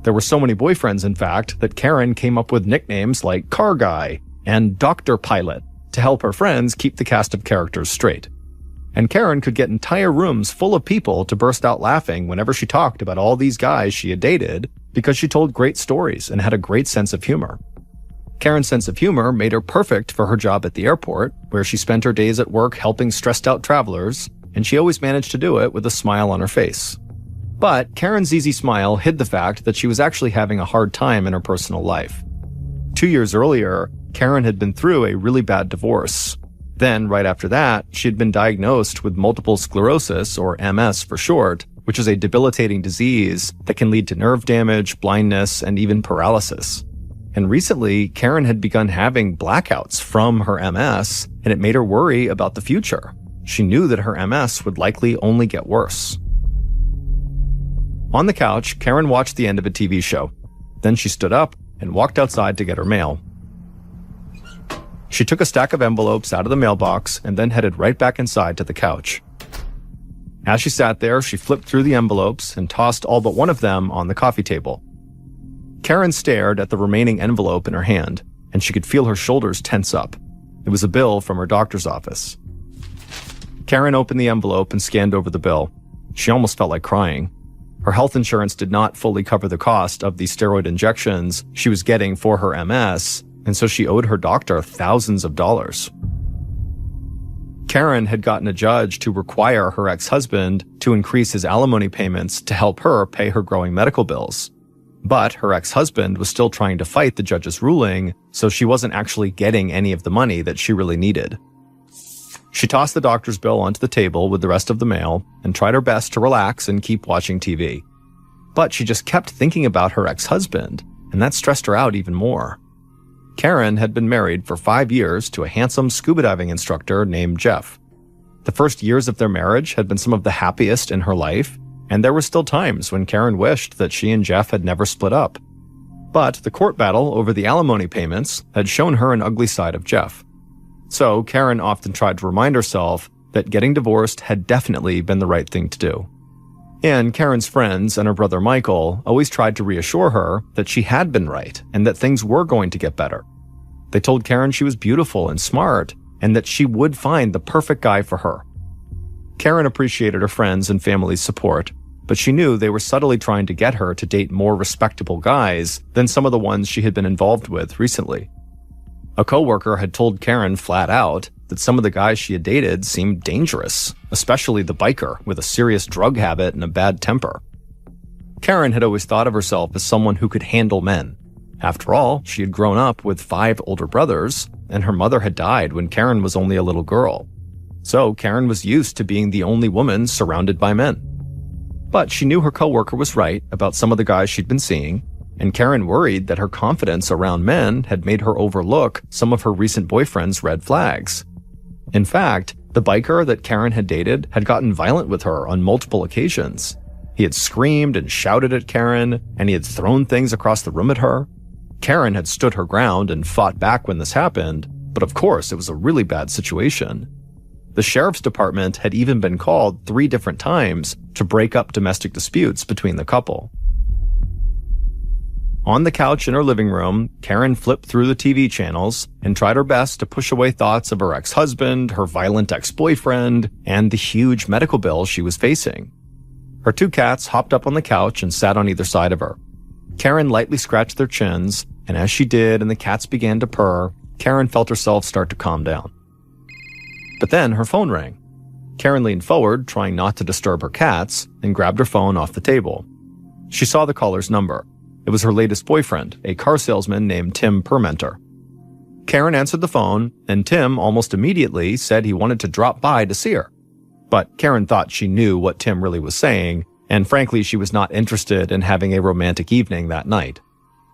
There were so many boyfriends, in fact, that Karen came up with nicknames like Car Guy and Dr. Pilot to help her friends keep the cast of characters straight. And Karen could get entire rooms full of people to burst out laughing whenever she talked about all these guys she had dated because she told great stories and had a great sense of humor. Karen's sense of humor made her perfect for her job at the airport, where she spent her days at work helping stressed-out travelers, and she always managed to do it with a smile on her face. But Karen's easy smile hid the fact that she was actually having a hard time in her personal life. 2 years earlier, Karen had been through a really bad divorce. Then, right after that, she had been diagnosed with multiple sclerosis, or MS for short, which is a debilitating disease that can lead to nerve damage, blindness, and even paralysis. And recently, Karen had begun having blackouts from her MS, and it made her worry about the future. She knew that her MS would likely only get worse. On the couch, Karen watched the end of a TV show. Then she stood up and walked outside to get her mail. She took a stack of envelopes out of the mailbox and then headed right back inside to the couch. As she sat there, she flipped through the envelopes and tossed all but one of them on the coffee table. Karen stared at the remaining envelope in her hand, and she could feel her shoulders tense up. It was a bill from her doctor's office. Karen opened the envelope and scanned over the bill. She almost felt like crying. Her health insurance did not fully cover the cost of the steroid injections she was getting for her MS, and so she owed her doctor thousands of dollars. Karen had gotten a judge to require her ex-husband to increase his alimony payments to help her pay her growing medical bills. But her ex-husband was still trying to fight the judge's ruling, so she wasn't actually getting any of the money that she really needed. She tossed the doctor's bill onto the table with the rest of the mail and tried her best to relax and keep watching TV. But she just kept thinking about her ex-husband, and that stressed her out even more. Karen had been married for 5 years to a handsome scuba diving instructor named Jeff. The first years of their marriage had been some of the happiest in her life, and there were still times when Karen wished that she and Jeff had never split up. But the court battle over the alimony payments had shown her an ugly side of Jeff. So Karen often tried to remind herself that getting divorced had definitely been the right thing to do. And Karen's friends and her brother Michael always tried to reassure her that she had been right and that things were going to get better. They told Karen she was beautiful and smart and that she would find the perfect guy for her. Karen appreciated her friends' and family's support, but she knew they were subtly trying to get her to date more respectable guys than some of the ones she had been involved with recently. A coworker had told Karen flat out that some of the guys she had dated seemed dangerous, especially the biker with a serious drug habit and a bad temper. Karen had always thought of herself as someone who could handle men. After all, she had grown up with 5 older brothers, and her mother had died when Karen was only a little girl. So Karen was used to being the only woman surrounded by men. But she knew her coworker was right about some of the guys she'd been seeing, and Karen worried that her confidence around men had made her overlook some of her recent boyfriend's red flags. In fact, the biker that Karen had dated had gotten violent with her on multiple occasions. He had screamed and shouted at Karen, and he had thrown things across the room at her. Karen had stood her ground and fought back when this happened, but of course it was a really bad situation. The sheriff's department had even been called 3 different times to break up domestic disputes between the couple. On the couch in her living room, Karen flipped through the TV channels and tried her best to push away thoughts of her ex-husband, her violent ex-boyfriend, and the huge medical bill she was facing. Her 2 cats hopped up on the couch and sat on either side of her. Karen lightly scratched their chins, and as she did and the cats began to purr, Karen felt herself start to calm down. But then her phone rang. Karen leaned forward, trying not to disturb her cats, and grabbed her phone off the table. She saw the caller's number. It was her latest boyfriend, a car salesman named Tim Permenter. Karen answered the phone, and Tim almost immediately said he wanted to drop by to see her. But Karen thought she knew what Tim really was saying, and frankly she was not interested in having a romantic evening that night.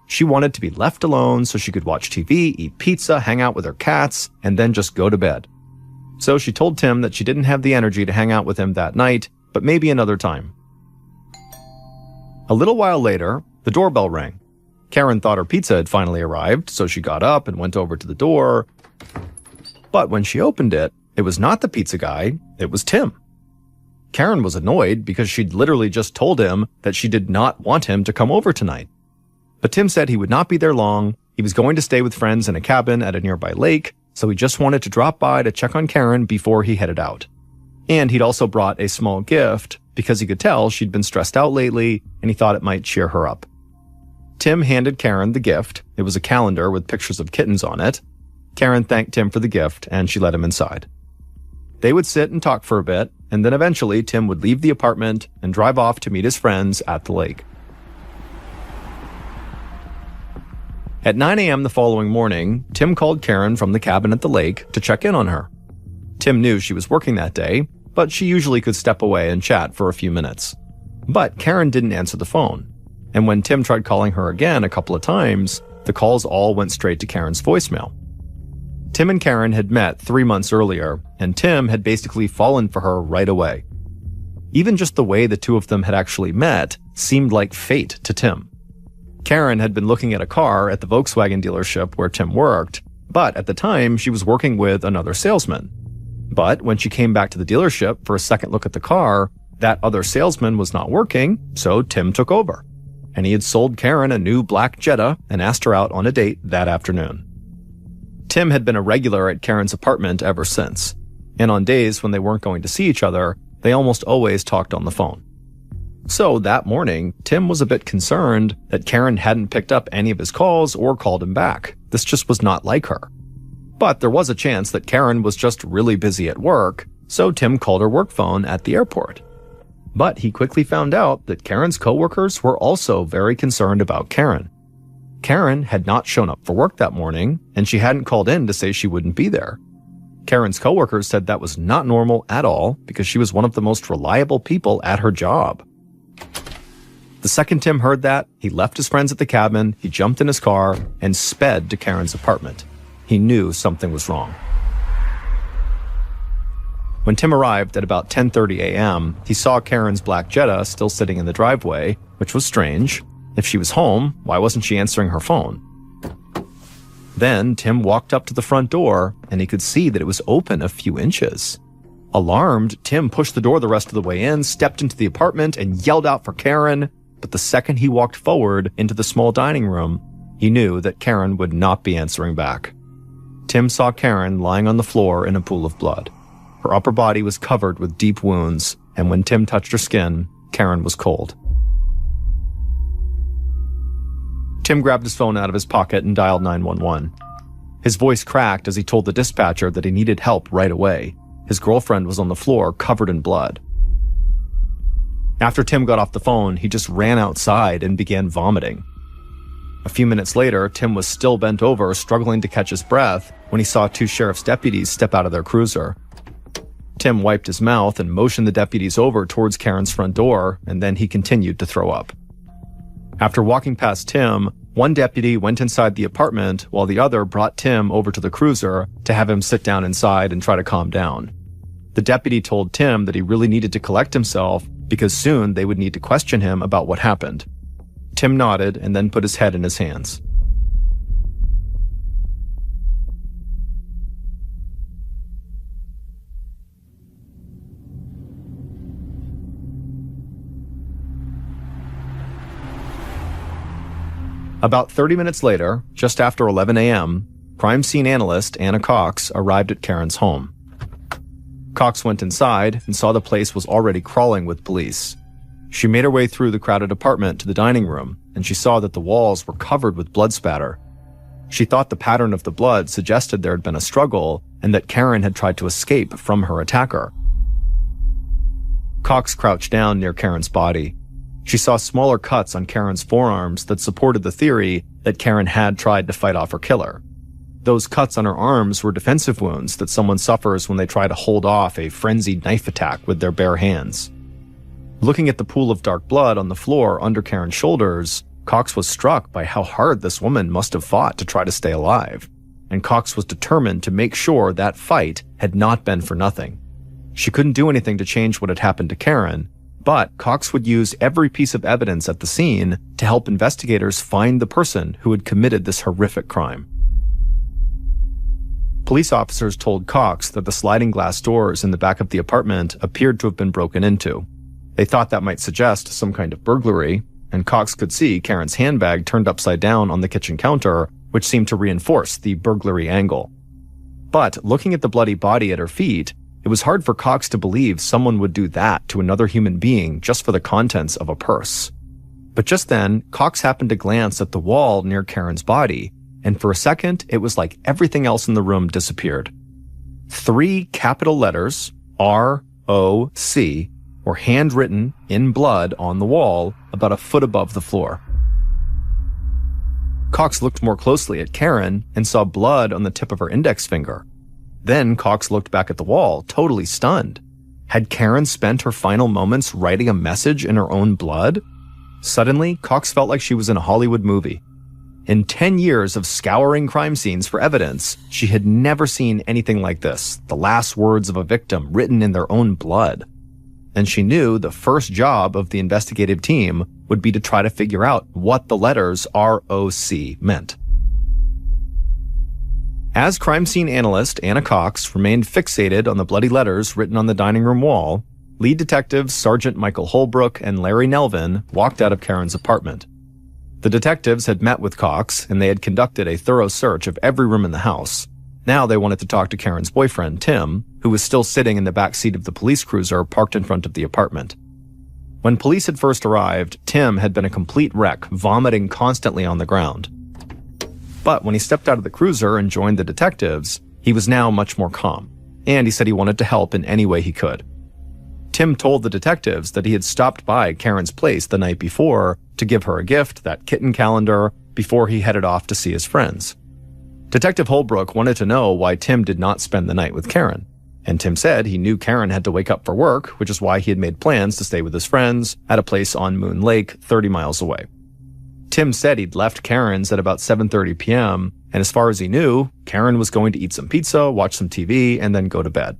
She wanted to be left alone so she could watch TV, eat pizza, hang out with her cats, and then just go to bed. So she told Tim that she didn't have the energy to hang out with him that night, but maybe another time. A little while later, the doorbell rang. Karen thought her pizza had finally arrived, so she got up and went over to the door. But when she opened it, it was not the pizza guy, it was Tim. Karen was annoyed because she'd literally just told him that she did not want him to come over tonight. But Tim said he would not be there long, he was going to stay with friends in a cabin at a nearby lake, so he just wanted to drop by to check on Karen before he headed out. And he'd also brought a small gift because he could tell she'd been stressed out lately and he thought it might cheer her up. Tim handed Karen the gift. It was a calendar with pictures of kittens on it. Karen thanked Tim for the gift and she let him inside. They would sit and talk for a bit, and then eventually Tim would leave the apartment and drive off to meet his friends at the lake. At 9 a.m. the following morning, Tim called Karen from the cabin at the lake to check in on her. Tim knew she was working that day, but she usually could step away and chat for a few minutes. But Karen didn't answer the phone, and when Tim tried calling her again a couple of times, the calls all went straight to Karen's voicemail. Tim and Karen had met 3 months earlier, and Tim had basically fallen for her right away. Even just the way the two of them had actually met seemed like fate to Tim. Karen had been looking at a car at the Volkswagen dealership where Tim worked, but at the time she was working with another salesman. But when she came back to the dealership for a second look at the car, that other salesman was not working, so Tim took over. And he had sold Karen a new black Jetta and asked her out on a date that afternoon. Tim had been a regular at Karen's apartment ever since, and on days when they weren't going to see each other, they almost always talked on the phone. So that morning, Tim was a bit concerned that Karen hadn't picked up any of his calls or called him back. This just was not like her. But there was a chance that Karen was just really busy at work, so Tim called her work phone at the airport. But he quickly found out that Karen's coworkers were also very concerned about Karen. Karen had not shown up for work that morning, and she hadn't called in to say she wouldn't be there. Karen's coworkers said that was not normal at all because she was one of the most reliable people at her job. The second Tim heard that, he left his friends at the cabin, he jumped in his car, and sped to Karen's apartment. He knew something was wrong. When Tim arrived at about 10:30 a.m., he saw Karen's black Jetta still sitting in the driveway, which was strange. If she was home, why wasn't she answering her phone? Then Tim walked up to the front door, and he could see that it was open a few inches. Alarmed, Tim pushed the door the rest of the way in, stepped into the apartment, and yelled out for Karen. But the second he walked forward into the small dining room, he knew that Karen would not be answering back. Tim saw Karen lying on the floor in a pool of blood. Her upper body was covered with deep wounds, and when Tim touched her skin, Karen was cold. Tim grabbed his phone out of his pocket and dialed 911. His voice cracked as he told the dispatcher that he needed help right away. His girlfriend was on the floor, covered in blood. After Tim got off the phone, he just ran outside and began vomiting. A few minutes later, Tim was still bent over, struggling to catch his breath, when he saw two sheriff's deputies step out of their cruiser. Tim wiped his mouth and motioned the deputies over towards Karen's front door, and then he continued to throw up. After walking past Tim, one deputy went inside the apartment while the other brought Tim over to the cruiser to have him sit down inside and try to calm down. The deputy told Tim that he really needed to collect himself because soon they would need to question him about what happened. Tim nodded and then put his head in his hands. About 30 minutes later, just after 11 a.m., crime scene analyst Anna Cox arrived at Karen's home. Cox went inside and saw the place was already crawling with police. She made her way through the crowded apartment to the dining room, and she saw that the walls were covered with blood spatter. She thought the pattern of the blood suggested there had been a struggle and that Karen had tried to escape from her attacker. Cox crouched down near Karen's body. She saw smaller cuts on Karen's forearms that supported the theory that Karen had tried to fight off her killer. Those cuts on her arms were defensive wounds that someone suffers when they try to hold off a frenzied knife attack with their bare hands. Looking at the pool of dark blood on the floor under Karen's shoulders, Cox was struck by how hard this woman must have fought to try to stay alive, and Cox was determined to make sure that fight had not been for nothing. She couldn't do anything to change what had happened to Karen, but Cox would use every piece of evidence at the scene to help investigators find the person who had committed this horrific crime. Police officers told Cox that the sliding glass doors in the back of the apartment appeared to have been broken into. They thought that might suggest some kind of burglary, and Cox could see Karen's handbag turned upside down on the kitchen counter, which seemed to reinforce the burglary angle. But looking at the bloody body at her feet, it was hard for Cox to believe someone would do that to another human being just for the contents of a purse. But just then, Cox happened to glance at the wall near Karen's body, and for a second, it was like everything else in the room disappeared. 3 capital letters, R-O-C, were handwritten in blood on the wall about a foot above the floor. Cox looked more closely at Karen and saw blood on the tip of her index finger. Then Cox looked back at the wall, totally stunned. Had Karen spent her final moments writing a message in her own blood? Suddenly, Cox felt like she was in a Hollywood movie. In 10 years of scouring crime scenes for evidence, she had never seen anything like this, the last words of a victim written in their own blood. And she knew the first job of the investigative team would be to try to figure out what the letters R-O-C meant. As crime scene analyst Anna Cox remained fixated on the bloody letters written on the dining room wall, lead detectives Sergeant Michael Holbrook and Larry Nelvin walked out of Karen's apartment. The detectives had met with Cox, and they had conducted a thorough search of every room in the house. Now they wanted to talk to Karen's boyfriend, Tim, who was still sitting in the back seat of the police cruiser parked in front of the apartment. When police had first arrived, Tim had been a complete wreck, vomiting constantly on the ground. But when he stepped out of the cruiser and joined the detectives, he was now much more calm, and he said he wanted to help in any way he could. Tim told the detectives that he had stopped by Karen's place the night before to give her a gift, that kitten calendar, before he headed off to see his friends. Detective Holbrook wanted to know why Tim did not spend the night with Karen, and Tim said he knew Karen had to wake up for work, which is why he had made plans to stay with his friends at a place on Moon Lake, 30 miles away. Tim said he'd left Karen's at about 7:30 p.m., and as far as he knew, Karen was going to eat some pizza, watch some TV, and then go to bed.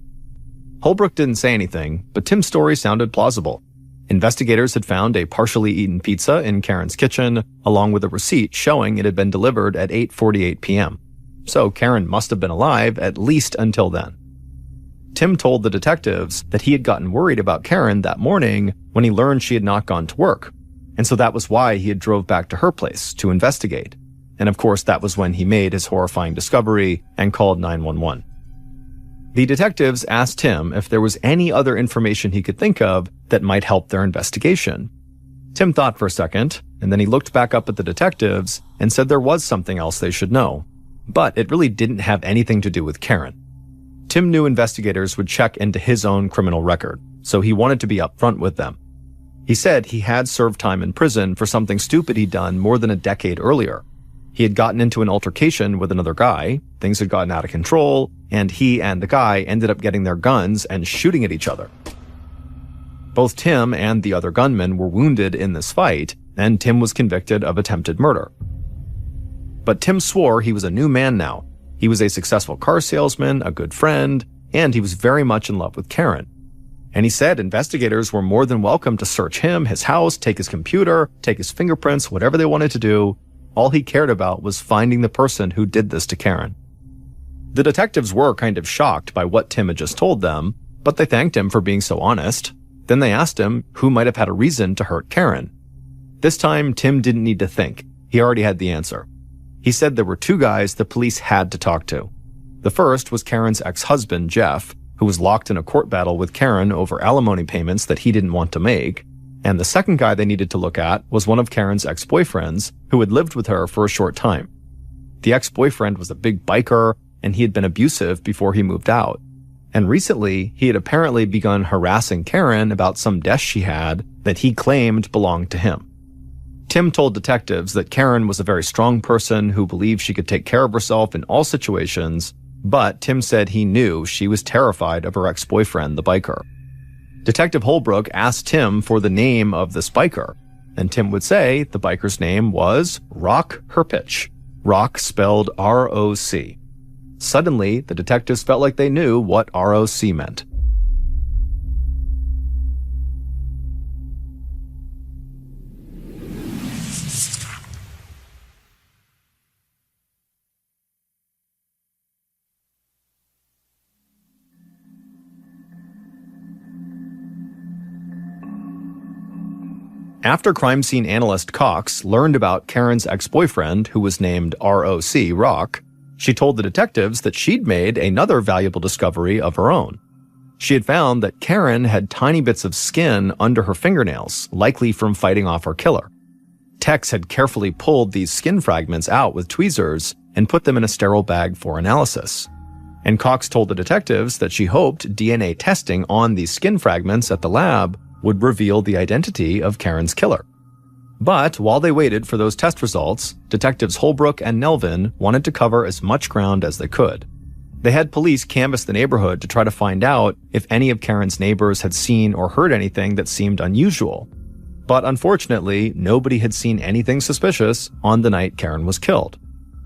Holbrook didn't say anything, but Tim's story sounded plausible. Investigators had found a partially eaten pizza in Karen's kitchen, along with a receipt showing it had been delivered at 8:48 p.m. So Karen must have been alive at least until then. Tim told the detectives that he had gotten worried about Karen that morning when he learned she had not gone to work, and so that was why he had drove back to her place to investigate. And of course, that was when he made his horrifying discovery and called 911. The detectives asked Tim if there was any other information he could think of that might help their investigation. Tim thought for a second, and then he looked back up at the detectives and said there was something else they should know, but it really didn't have anything to do with Karen. Tim knew investigators would check into his own criminal record, so he wanted to be upfront with them. He said he had served time in prison for something stupid he'd done more than a decade earlier. He had gotten into an altercation with another guy, things had gotten out of control, and he and the guy ended up getting their guns and shooting at each other. Both Tim and the other gunman were wounded in this fight, and Tim was convicted of attempted murder. But Tim swore he was a new man now. He was a successful car salesman, a good friend, and he was very much in love with Karen. And he said investigators were more than welcome to search him, his house, take his computer, take his fingerprints, whatever they wanted to do. All he cared about was finding the person who did this to Karen. The detectives were kind of shocked by what Tim had just told them, but they thanked him for being so honest. Then they asked him who might have had a reason to hurt Karen. This time, Tim didn't need to think. He already had the answer. He said there were two guys the police had to talk to. The first was Karen's ex-husband, Jeff, who was locked in a court battle with Karen over alimony payments that he didn't want to make. And the second guy they needed to look at was one of Karen's ex-boyfriends, who had lived with her for a short time. The ex-boyfriend was a big biker, and he had been abusive before he moved out. And recently, he had apparently begun harassing Karen about some desk she had that he claimed belonged to him. Tim told detectives that Karen was a very strong person who believed she could take care of herself in all situations, but Tim said he knew she was terrified of her ex-boyfriend, the biker. Detective Holbrook asked Tim for the name of this biker, and Tim would say the biker's name was Rock Herpich. Rock spelled R-O-C. Suddenly, the detectives felt like they knew what R-O-C meant. After crime scene analyst Cox learned about Karen's ex-boyfriend, who was named R.O.C. Rock, she told the detectives that she'd made another valuable discovery of her own. She had found that Karen had tiny bits of skin under her fingernails, likely from fighting off her killer. Tex had carefully pulled these skin fragments out with tweezers and put them in a sterile bag for analysis. And Cox told the detectives that she hoped DNA testing on these skin fragments at the lab would reveal the identity of Karen's killer. But while they waited for those test results, detectives Holbrook and Nelvin wanted to cover as much ground as they could. They had police canvass the neighborhood to try to find out if any of Karen's neighbors had seen or heard anything that seemed unusual. But unfortunately, nobody had seen anything suspicious on the night Karen was killed.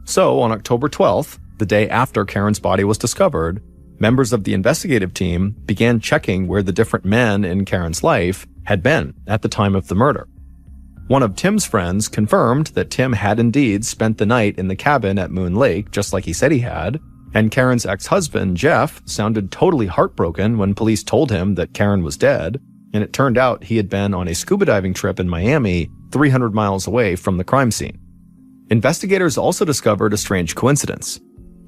So on October 12th, the day after Karen's body was discovered, members of the investigative team began checking where the different men in Karen's life had been at the time of the murder. One of Tim's friends confirmed that Tim had indeed spent the night in the cabin at Moon Lake, just like he said he had, and Karen's ex-husband, Jeff, sounded totally heartbroken when police told him that Karen was dead, and it turned out he had been on a scuba diving trip in Miami, 300 miles away from the crime scene. Investigators also discovered a strange coincidence.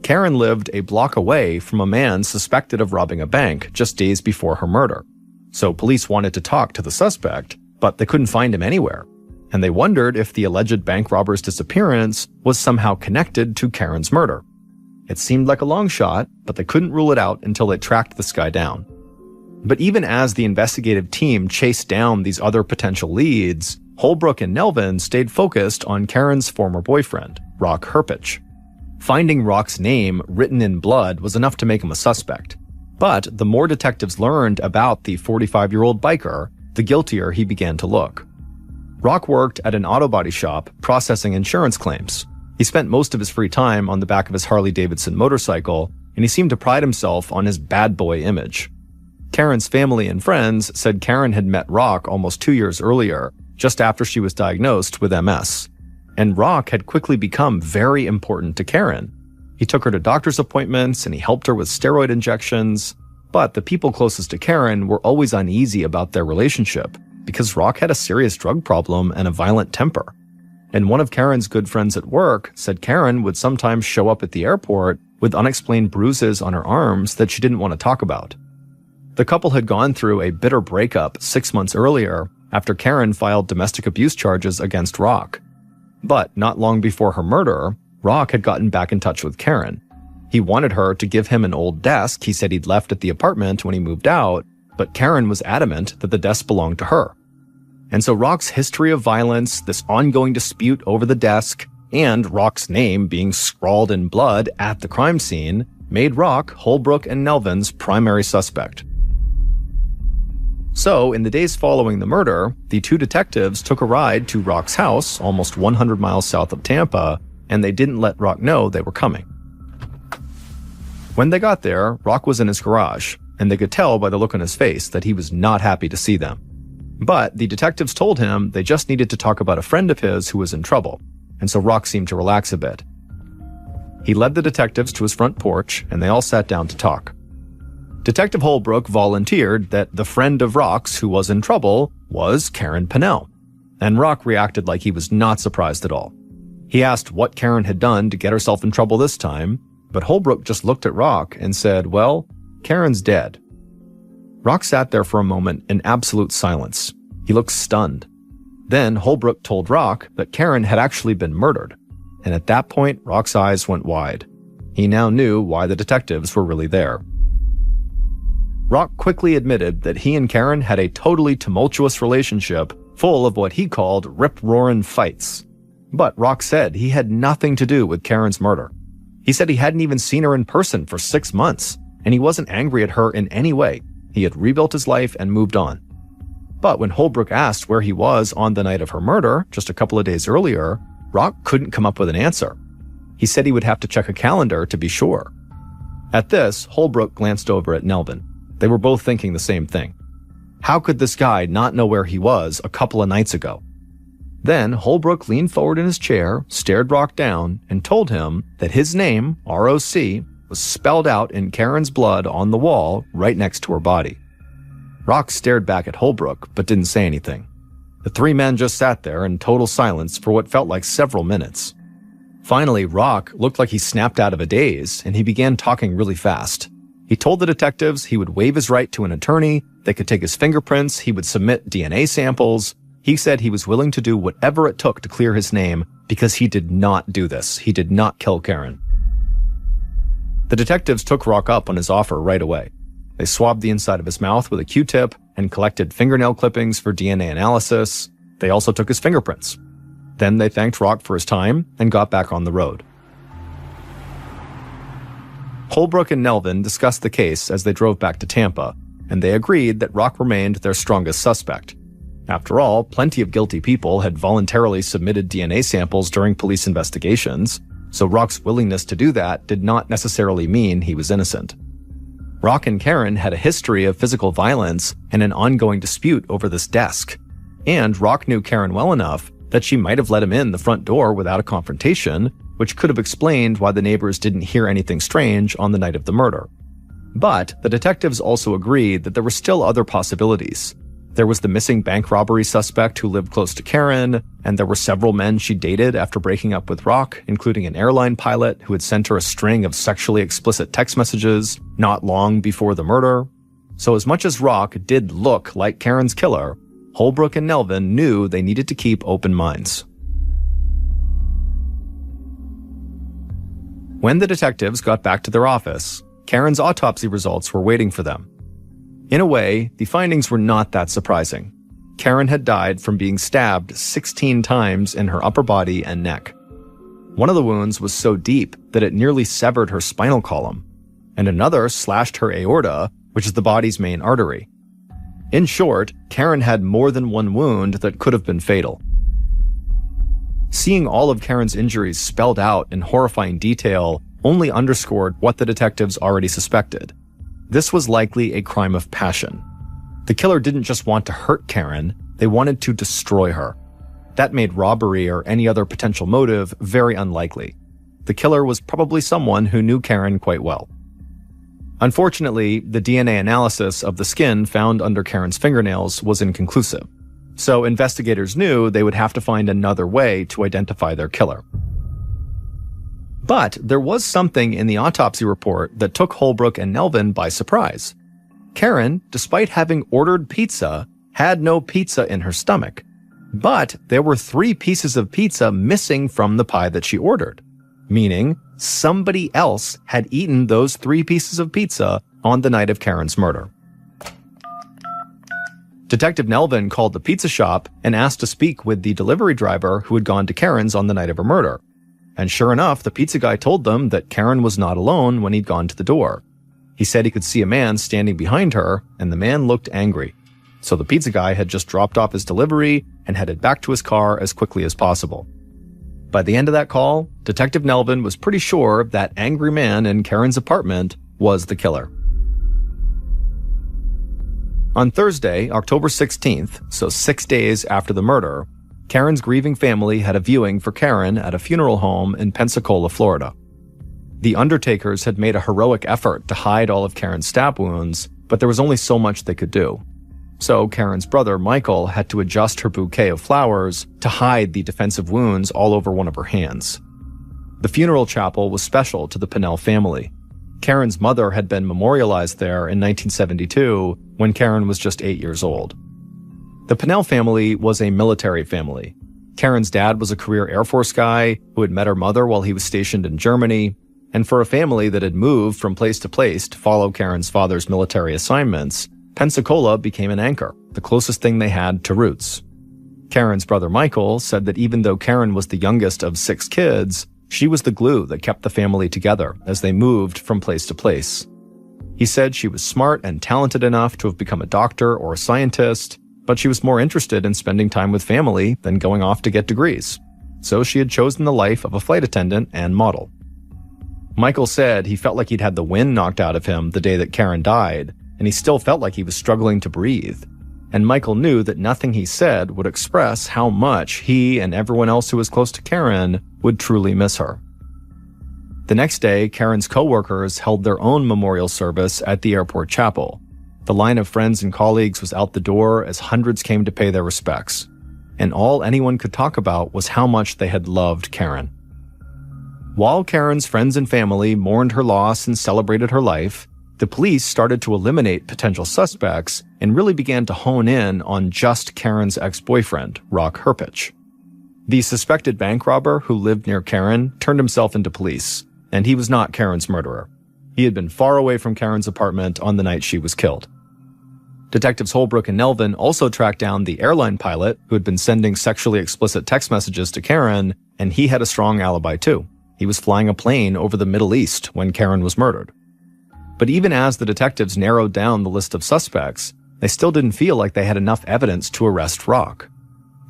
Karen lived a block away from a man suspected of robbing a bank just days before her murder. So police wanted to talk to the suspect, but they couldn't find him anywhere. And they wondered if the alleged bank robber's disappearance was somehow connected to Karen's murder. It seemed like a long shot, but they couldn't rule it out until they tracked this guy down. But even as the investigative team chased down these other potential leads, Holbrook and Nelvin stayed focused on Karen's former boyfriend, Rock Herpich. Finding Rock's name written in blood was enough to make him a suspect. But the more detectives learned about the 45-year-old biker, the guiltier he began to look. Rock worked at an auto body shop processing insurance claims. He spent most of his free time on the back of his Harley-Davidson motorcycle, and he seemed to pride himself on his bad boy image. Karen's family and friends said Karen had met Rock almost 2 years earlier, just after she was diagnosed with MS. And Rock had quickly become very important to Karen. He took her to doctor's appointments and he helped her with steroid injections. But the people closest to Karen were always uneasy about their relationship because Rock had a serious drug problem and a violent temper. And one of Karen's good friends at work said Karen would sometimes show up at the airport with unexplained bruises on her arms that she didn't want to talk about. The couple had gone through a bitter breakup 6 months earlier after Karen filed domestic abuse charges against Rock. But not long before her murder, Rock had gotten back in touch with Karen. He wanted her to give him an old desk he said he'd left at the apartment when he moved out, but Karen was adamant that the desk belonged to her. And so Rock's history of violence, this ongoing dispute over the desk, and Rock's name being scrawled in blood at the crime scene made Rock, Holbrook, and Nelvin's primary suspect. So, in the days following the murder, the two detectives took a ride to Rock's house, almost 100 miles south of Tampa, and they didn't let Rock know they were coming. When they got there, Rock was in his garage, and they could tell by the look on his face that he was not happy to see them. But the detectives told him they just needed to talk about a friend of his who was in trouble, and so Rock seemed to relax a bit. He led the detectives to his front porch, and they all sat down to talk. Detective Holbrook volunteered that the friend of Rock's who was in trouble was Karen Pennell, and Rock reacted like he was not surprised at all. He asked what Karen had done to get herself in trouble this time, but Holbrook just looked at Rock and said, "Well, Karen's dead." Rock sat there for a moment in absolute silence. He looked stunned. Then Holbrook told Rock that Karen had actually been murdered, and at that point, Rock's eyes went wide. He now knew why the detectives were really there. Rock quickly admitted that he and Karen had a totally tumultuous relationship full of what he called rip-roarin' fights. But Rock said he had nothing to do with Karen's murder. He said he hadn't even seen her in person for 6 months, and he wasn't angry at her in any way. He had rebuilt his life and moved on. But when Holbrook asked where he was on the night of her murder, just a couple of days earlier, Rock couldn't come up with an answer. He said he would have to check a calendar to be sure. At this, Holbrook glanced over at Nelvin. They were both thinking the same thing. How could this guy not know where he was a couple of nights ago? Then Holbrook leaned forward in his chair, stared Rock down, and told him that his name, R.O.C., was spelled out in Karen's blood on the wall right next to her body. Rock stared back at Holbrook, but didn't say anything. The three men just sat there in total silence for what felt like several minutes. Finally, Rock looked like he snapped out of a daze, and he began talking really fast. He told the detectives he would waive his right to an attorney, they could take his fingerprints, he would submit DNA samples. He said he was willing to do whatever it took to clear his name because he did not do this. He did not kill Karen. The detectives took Rock up on his offer right away. They swabbed the inside of his mouth with a Q-tip and collected fingernail clippings for DNA analysis. They also took his fingerprints. Then they thanked Rock for his time and got back on the road. Holbrook and Nelvin discussed the case as they drove back to Tampa, and they agreed that Rock remained their strongest suspect. After all, plenty of guilty people had voluntarily submitted DNA samples during police investigations, so Rock's willingness to do that did not necessarily mean he was innocent. Rock and Karen had a history of physical violence and an ongoing dispute over this desk, and Rock knew Karen well enough that she might have let him in the front door without a confrontation, which could have explained why the neighbors didn't hear anything strange on the night of the murder. But the detectives also agreed that there were still other possibilities. There was the missing bank robbery suspect who lived close to Karen, and there were several men she dated after breaking up with Rock, including an airline pilot who had sent her a string of sexually explicit text messages not long before the murder. So as much as Rock did look like Karen's killer, Holbrook and Nelvin knew they needed to keep open minds. When the detectives got back to their office, Karen's autopsy results were waiting for them. In a way, the findings were not that surprising. Karen had died from being stabbed 16 times in her upper body and neck. One of the wounds was so deep that it nearly severed her spinal column, and another slashed her aorta, which is the body's main artery. In short, Karen had more than one wound that could have been fatal. Seeing all of Karen's injuries spelled out in horrifying detail only underscored what the detectives already suspected. This was likely a crime of passion. The killer didn't just want to hurt Karen, they wanted to destroy her. That made robbery or any other potential motive very unlikely. The killer was probably someone who knew Karen quite well. Unfortunately, the DNA analysis of the skin found under Karen's fingernails was inconclusive, so investigators knew they would have to find another way to identify their killer. But there was something in the autopsy report that took Holbrook and Nelvin by surprise. Karen, despite having ordered pizza, had no pizza in her stomach. But there were 3 pieces of pizza missing from the pie that she ordered, meaning somebody else had eaten those 3 pieces of pizza on the night of Karen's murder. Detective Nelvin called the pizza shop and asked to speak with the delivery driver who had gone to Karen's on the night of her murder. And sure enough, the pizza guy told them that Karen was not alone when he'd gone to the door. He said he could see a man standing behind her, and the man looked angry. So the pizza guy had just dropped off his delivery and headed back to his car as quickly as possible. By the end of that call, Detective Nelvin was pretty sure that angry man in Karen's apartment was the killer. On Thursday, October 16th, so 6 days after the murder, Karen's grieving family had a viewing for Karen at a funeral home in Pensacola, Florida. The undertakers had made a heroic effort to hide all of Karen's stab wounds, but there was only so much they could do. So Karen's brother, Michael, had to adjust her bouquet of flowers to hide the defensive wounds all over one of her hands. The funeral chapel was special to the Pennell family. Karen's mother had been memorialized there in 1972 when Karen was just 8 years old. The Pennell family was a military family. Karen's dad was a career Air Force guy who had met her mother while he was stationed in Germany, and for a family that had moved from place to follow Karen's father's military assignments, Pensacola became an anchor, the closest thing they had to roots. Karen's brother Michael said that even though Karen was the youngest of 6 kids, she was the glue that kept the family together as they moved from place to place. He said she was smart and talented enough to have become a doctor or a scientist, but she was more interested in spending time with family than going off to get degrees. So she had chosen the life of a flight attendant and model. Michael said he felt like he'd had the wind knocked out of him the day that Karen died, and he still felt like he was struggling to breathe. And Michael knew that nothing he said would express how much he and everyone else who was close to Karen would truly miss her. The next day, Karen's coworkers held their own memorial service at the airport chapel. The line of friends and colleagues was out the door as hundreds came to pay their respects. And all anyone could talk about was how much they had loved Karen. While Karen's friends and family mourned her loss and celebrated her life, the police started to eliminate potential suspects and really began to hone in on just Karen's ex-boyfriend, Rock Herpich. The suspected bank robber who lived near Karen turned himself into police, and he was not Karen's murderer. He had been far away from Karen's apartment on the night she was killed. Detectives Holbrook and Nelvin also tracked down the airline pilot who had been sending sexually explicit text messages to Karen, and he had a strong alibi too. He was flying a plane over the Middle East when Karen was murdered. But even as the detectives narrowed down the list of suspects, they still didn't feel like they had enough evidence to arrest Rock.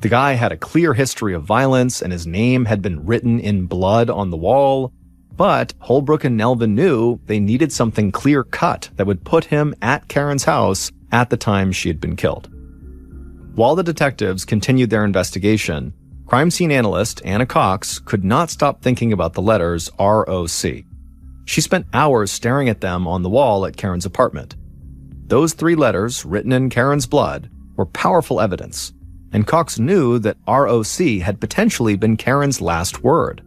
The guy had a clear history of violence and his name had been written in blood on the wall, but Holbrook and Nelvin knew they needed something clear-cut that would put him at Karen's house at the time she had been killed. While the detectives continued their investigation, crime scene analyst Anna Cox could not stop thinking about the letters ROC. She spent hours staring at them on the wall at Karen's apartment. Those 3 letters, written in Karen's blood, were powerful evidence, and Cox knew that ROC had potentially been Karen's last word.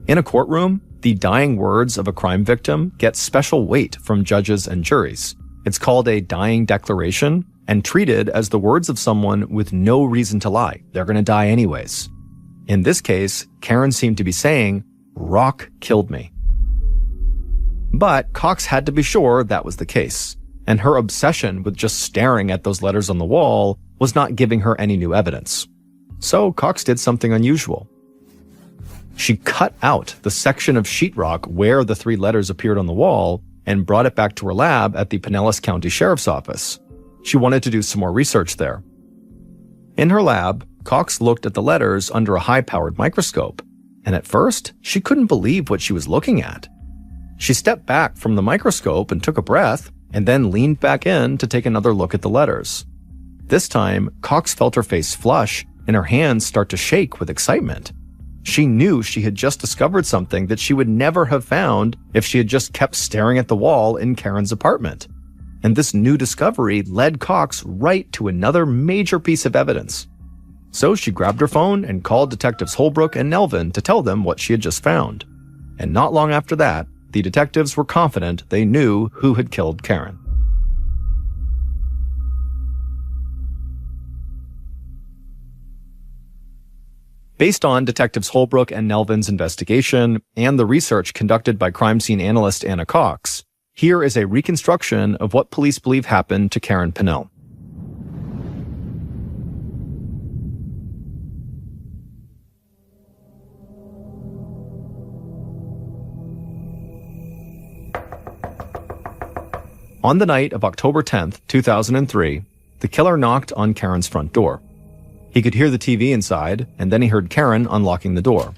In a courtroom, the dying words of a crime victim get special weight from judges and juries. It's called a dying declaration and treated as the words of someone with no reason to lie. They're going to die anyways. In this case, Karen seemed to be saying, "Rock killed me." But Cox had to be sure that was the case, and her obsession with just staring at those letters on the wall was not giving her any new evidence. So Cox did something unusual. She cut out the section of sheetrock where the 3 letters appeared on the wall and brought it back to her lab at the Pinellas County Sheriff's Office. She wanted to do some more research there. In her lab, Cox looked at the letters under a high-powered microscope, and at first, she couldn't believe what she was looking at. She stepped back from the microscope and took a breath, and then leaned back in to take another look at the letters. This time, Cox felt her face flush and her hands start to shake with excitement. She knew she had just discovered something that she would never have found if she had just kept staring at the wall in Karen's apartment. And this new discovery led Cox right to another major piece of evidence. So she grabbed her phone and called Detectives Holbrook and Nelvin to tell them what she had just found. And not long after that, the detectives were confident they knew who had killed Karen. Based on Detectives Holbrook and Nelvin's investigation and the research conducted by crime scene analyst Anna Cox, here is a reconstruction of what police believe happened to Karen Pennell. On the night of October 10th, 2003, the killer knocked on Karen's front door. He could hear the TV inside, and then he heard Karen unlocking the door.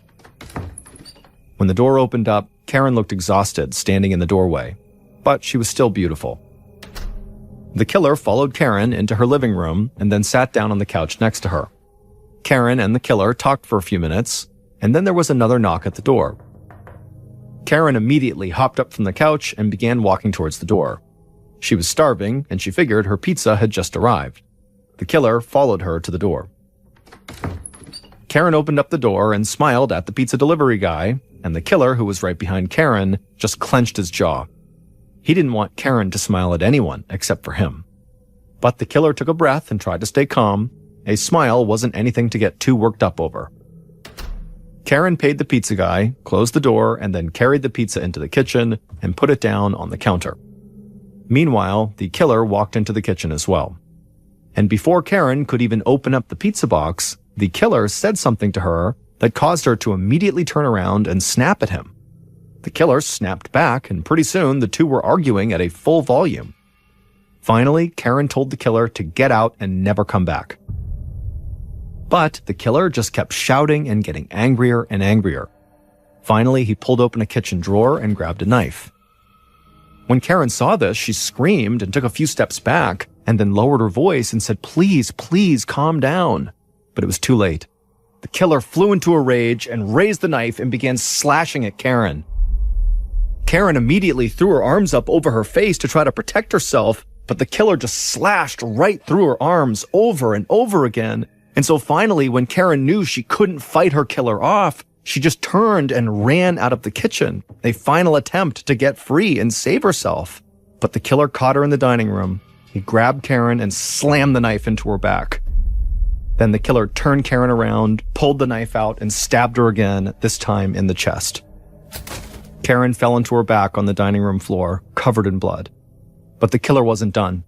When the door opened up, Karen looked exhausted, standing in the doorway, but she was still beautiful. The killer followed Karen into her living room and then sat down on the couch next to her. Karen and the killer talked for a few minutes, and then there was another knock at the door. Karen immediately hopped up from the couch and began walking towards the door. She was starving, and she figured her pizza had just arrived. The killer followed her to the door. Karen opened up the door and smiled at the pizza delivery guy, and the killer, who was right behind Karen, just clenched his jaw. He didn't want Karen to smile at anyone except for him. But the killer took a breath and tried to stay calm. A smile wasn't anything to get too worked up over. Karen paid the pizza guy, closed the door, and then carried the pizza into the kitchen and put it down on the counter. Meanwhile, the killer walked into the kitchen as well. And before Karen could even open up the pizza box, the killer said something to her that caused her to immediately turn around and snap at him. The killer snapped back, and pretty soon the two were arguing at a full volume. Finally, Karen told the killer to get out and never come back. But the killer just kept shouting and getting angrier and angrier. Finally, he pulled open a kitchen drawer and grabbed a knife. When Karen saw this, she screamed and took a few steps back, and then lowered her voice and said, "Please, please, calm down." But it was too late. The killer flew into a rage and raised the knife and began slashing at Karen. Karen immediately threw her arms up over her face to try to protect herself, but the killer just slashed right through her arms over and over again. And so finally, when Karen knew she couldn't fight her killer off, she just turned and ran out of the kitchen, a final attempt to get free and save herself. But the killer caught her in the dining room. He grabbed Karen and slammed the knife into her back. Then the killer turned Karen around, pulled the knife out, and stabbed her again, this time in the chest. Karen fell into her back on the dining room floor, covered in blood. But the killer wasn't done.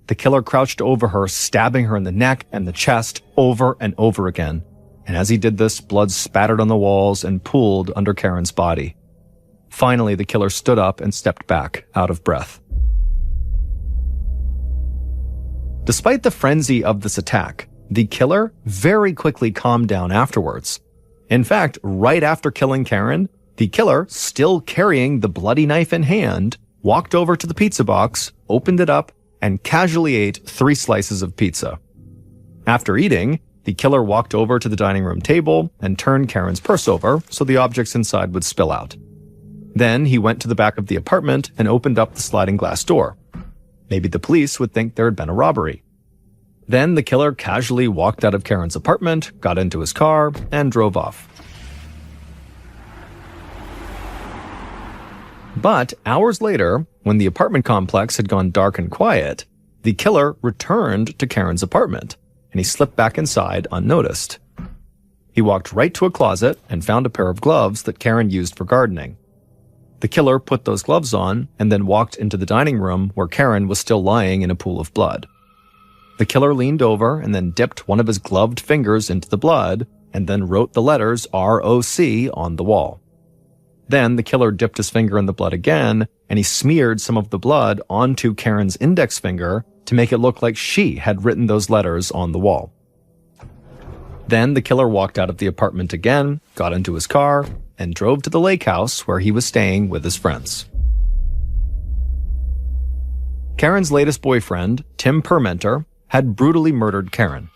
The killer crouched over her, stabbing her in the neck and the chest over and over again. And as he did this, blood spattered on the walls and pooled under Karen's body. Finally, the killer stood up and stepped back, out of breath. Despite the frenzy of this attack, the killer very quickly calmed down afterwards. In fact, right after killing Karen, the killer, still carrying the bloody knife in hand, walked over to the pizza box, opened it up, and casually ate 3 slices of pizza. After eating, the killer walked over to the dining room table and turned Karen's purse over so the objects inside would spill out. Then he went to the back of the apartment and opened up the sliding glass door. Maybe the police would think there had been a robbery. Then the killer casually walked out of Karen's apartment, got into his car, and drove off. But hours later, when the apartment complex had gone dark and quiet, the killer returned to Karen's apartment, and he slipped back inside unnoticed. He walked right to a closet and found a pair of gloves that Karen used for gardening. The killer put those gloves on and then walked into the dining room where Karen was still lying in a pool of blood. The killer leaned over and then dipped one of his gloved fingers into the blood and then wrote the letters ROC on the wall. Then the killer dipped his finger in the blood again, and he smeared some of the blood onto Karen's index finger to make it look like she had written those letters on the wall. Then the killer walked out of the apartment again, got into his car, and drove to the lake house where he was staying with his friends. Karen's latest boyfriend, Tim Permenter, had brutally murdered Karen.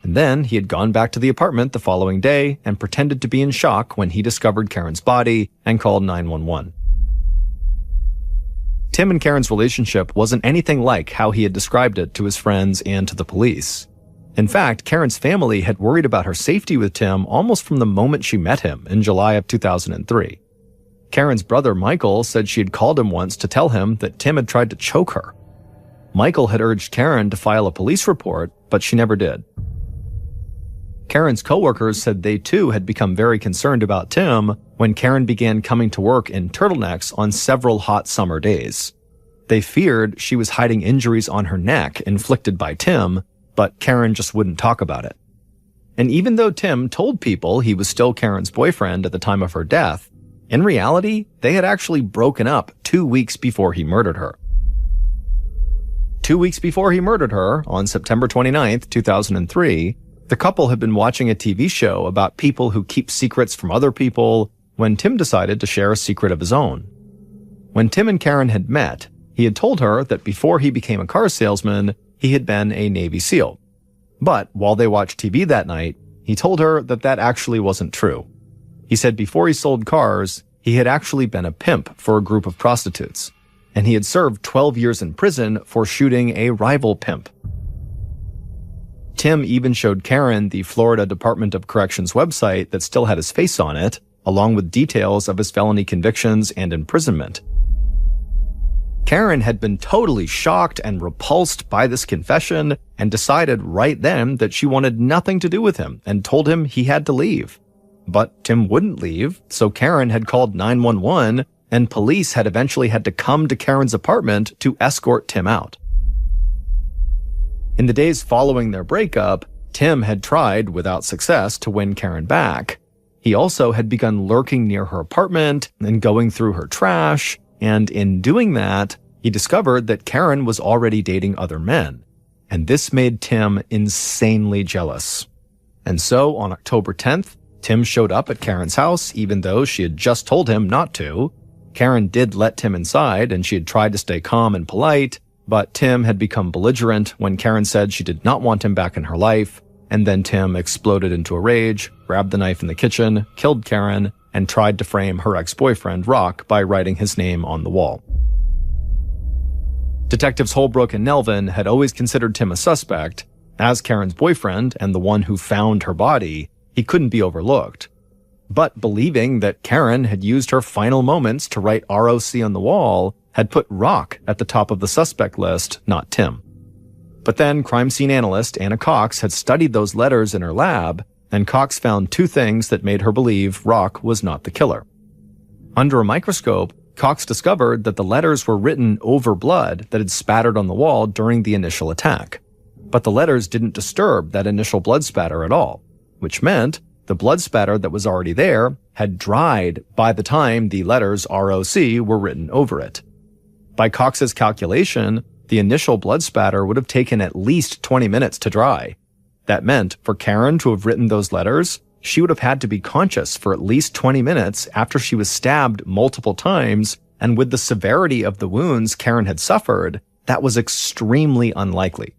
And then he had gone back to the apartment the following day and pretended to be in shock when he discovered Karen's body and called 911. Tim and Karen's relationship wasn't anything like how he had described it to his friends and to the police. In fact, Karen's family had worried about her safety with Tim almost from the moment she met him in July of 2003. Karen's brother Michael said she had called him once to tell him that Tim had tried to choke her. Michael had urged Karen to file a police report, but she never did. Karen's coworkers said they too had become very concerned about Tim when Karen began coming to work in turtlenecks on several hot summer days. They feared she was hiding injuries on her neck inflicted by Tim, but Karen just wouldn't talk about it. And even though Tim told people he was still Karen's boyfriend at the time of her death, in reality, they had actually broken up 2 weeks before he murdered her. 2 weeks before he murdered her, on September 29, 2003, the couple had been watching a TV show about people who keep secrets from other people when Tim decided to share a secret of his own. When Tim and Karen had met, he had told her that before he became a car salesman, he had been a Navy SEAL. But while they watched TV that night, he told her that that actually wasn't true. He said before he sold cars, he had actually been a pimp for a group of prostitutes, and he had served 12 years in prison for shooting a rival pimp. Tim even showed Karen the Florida Department of Corrections website that still had his face on it, along with details of his felony convictions and imprisonment. Karen had been totally shocked and repulsed by this confession and decided right then that she wanted nothing to do with him and told him he had to leave. But Tim wouldn't leave, so Karen had called 911 and police had eventually had to come to Karen's apartment to escort Tim out. In the days following their breakup, Tim had tried, without success, to win Karen back. He also had begun lurking near her apartment and going through her trash, and in doing that, he discovered that Karen was already dating other men, and this made Tim insanely jealous. And so, on October 10th, Tim showed up at Karen's house, even though she had just told him not to. Karen did let Tim inside, and she had tried to stay calm and polite, but Tim had become belligerent when Karen said she did not want him back in her life, and then Tim exploded into a rage, grabbed the knife in the kitchen, killed Karen, and tried to frame her ex-boyfriend, Rock, by writing his name on the wall. Detectives Holbrook and Nelvin had always considered Tim a suspect. As Karen's boyfriend and the one who found her body, he couldn't be overlooked. But believing that Karen had used her final moments to write ROC on the wall had put Rock at the top of the suspect list, not Tim. But then crime scene analyst Anna Cox had studied those letters in her lab, and Cox found two things that made her believe Rock was not the killer. Under a microscope, Cox discovered that the letters were written over blood that had spattered on the wall during the initial attack. But the letters didn't disturb that initial blood spatter at all, which meant the blood spatter that was already there had dried by the time the letters ROC were written over it. By Cox's calculation, the initial blood spatter would have taken at least 20 minutes to dry. That meant for Karen to have written those letters, she would have had to be conscious for at least 20 minutes after she was stabbed multiple times, and with the severity of the wounds Karen had suffered, that was extremely unlikely.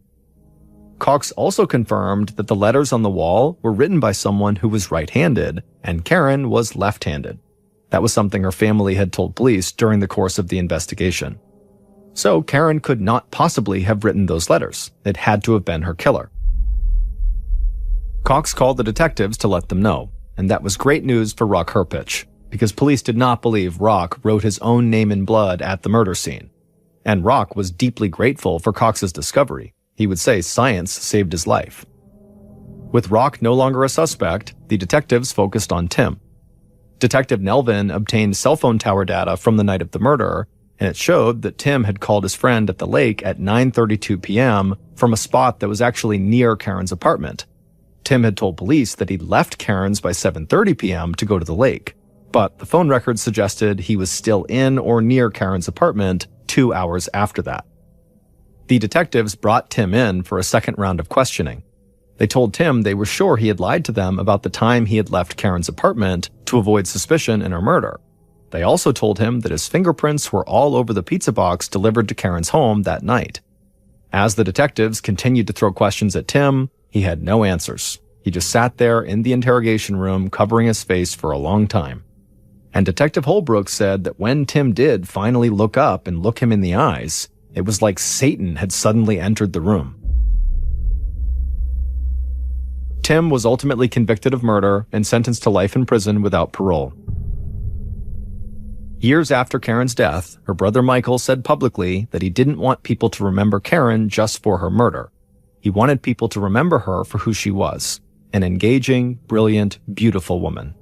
Cox also confirmed that the letters on the wall were written by someone who was right-handed, and Karen was left-handed. That was something her family had told police during the course of the investigation. So Karen could not possibly have written those letters. It had to have been her killer. Cox called the detectives to let them know, and that was great news for Rock Herpich, because police did not believe Rock wrote his own name in blood at the murder scene. And Rock was deeply grateful for Cox's discovery. He would say science saved his life. With Rock no longer a suspect, the detectives focused on Tim. Detective Nelvin obtained cell phone tower data from the night of the murder, and it showed that Tim had called his friend at the lake at 9:32 p.m. from a spot that was actually near Karen's apartment. Tim had told police that he'd left Karen's by 7:30 p.m. to go to the lake, but the phone records suggested he was still in or near Karen's apartment 2 hours after that. The detectives brought Tim in for a second round of questioning. They told Tim they were sure he had lied to them about the time he had left Karen's apartment to avoid suspicion in her murder. They also told him that his fingerprints were all over the pizza box delivered to Karen's home that night. As the detectives continued to throw questions at Tim, He had no answers. He just sat there in the interrogation room, covering his face for a long time. And Detective Holbrook said that when Tim did finally look up and look him in the eyes, it was like Satan had suddenly entered the room. Tim was ultimately convicted of murder and sentenced to life in prison without parole. Years after Karen's death, her brother Michael said publicly that he didn't want people to remember Karen just for her murder. He wanted people to remember her for who she was, an engaging, brilliant, beautiful woman.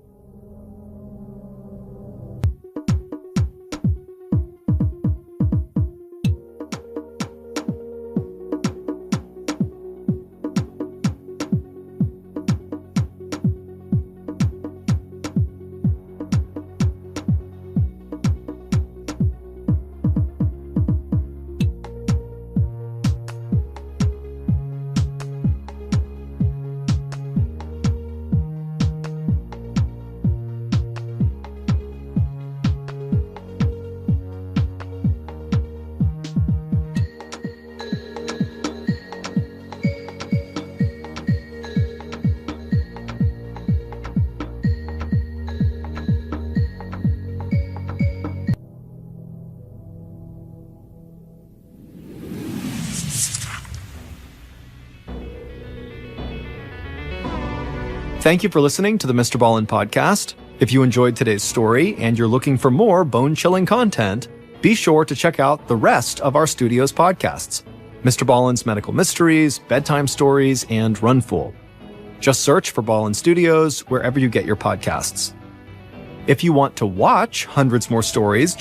Thank you for listening to the Mrballen podcast. If you enjoyed today's story and you're looking for more bone-chilling content, be sure to check out the rest of our studio's podcasts, Mrballen's Medical Mysteries, Bedtime Stories, and Runfool. Just search for Ballen Studios wherever you get your podcasts. If you want to watch hundreds more stories,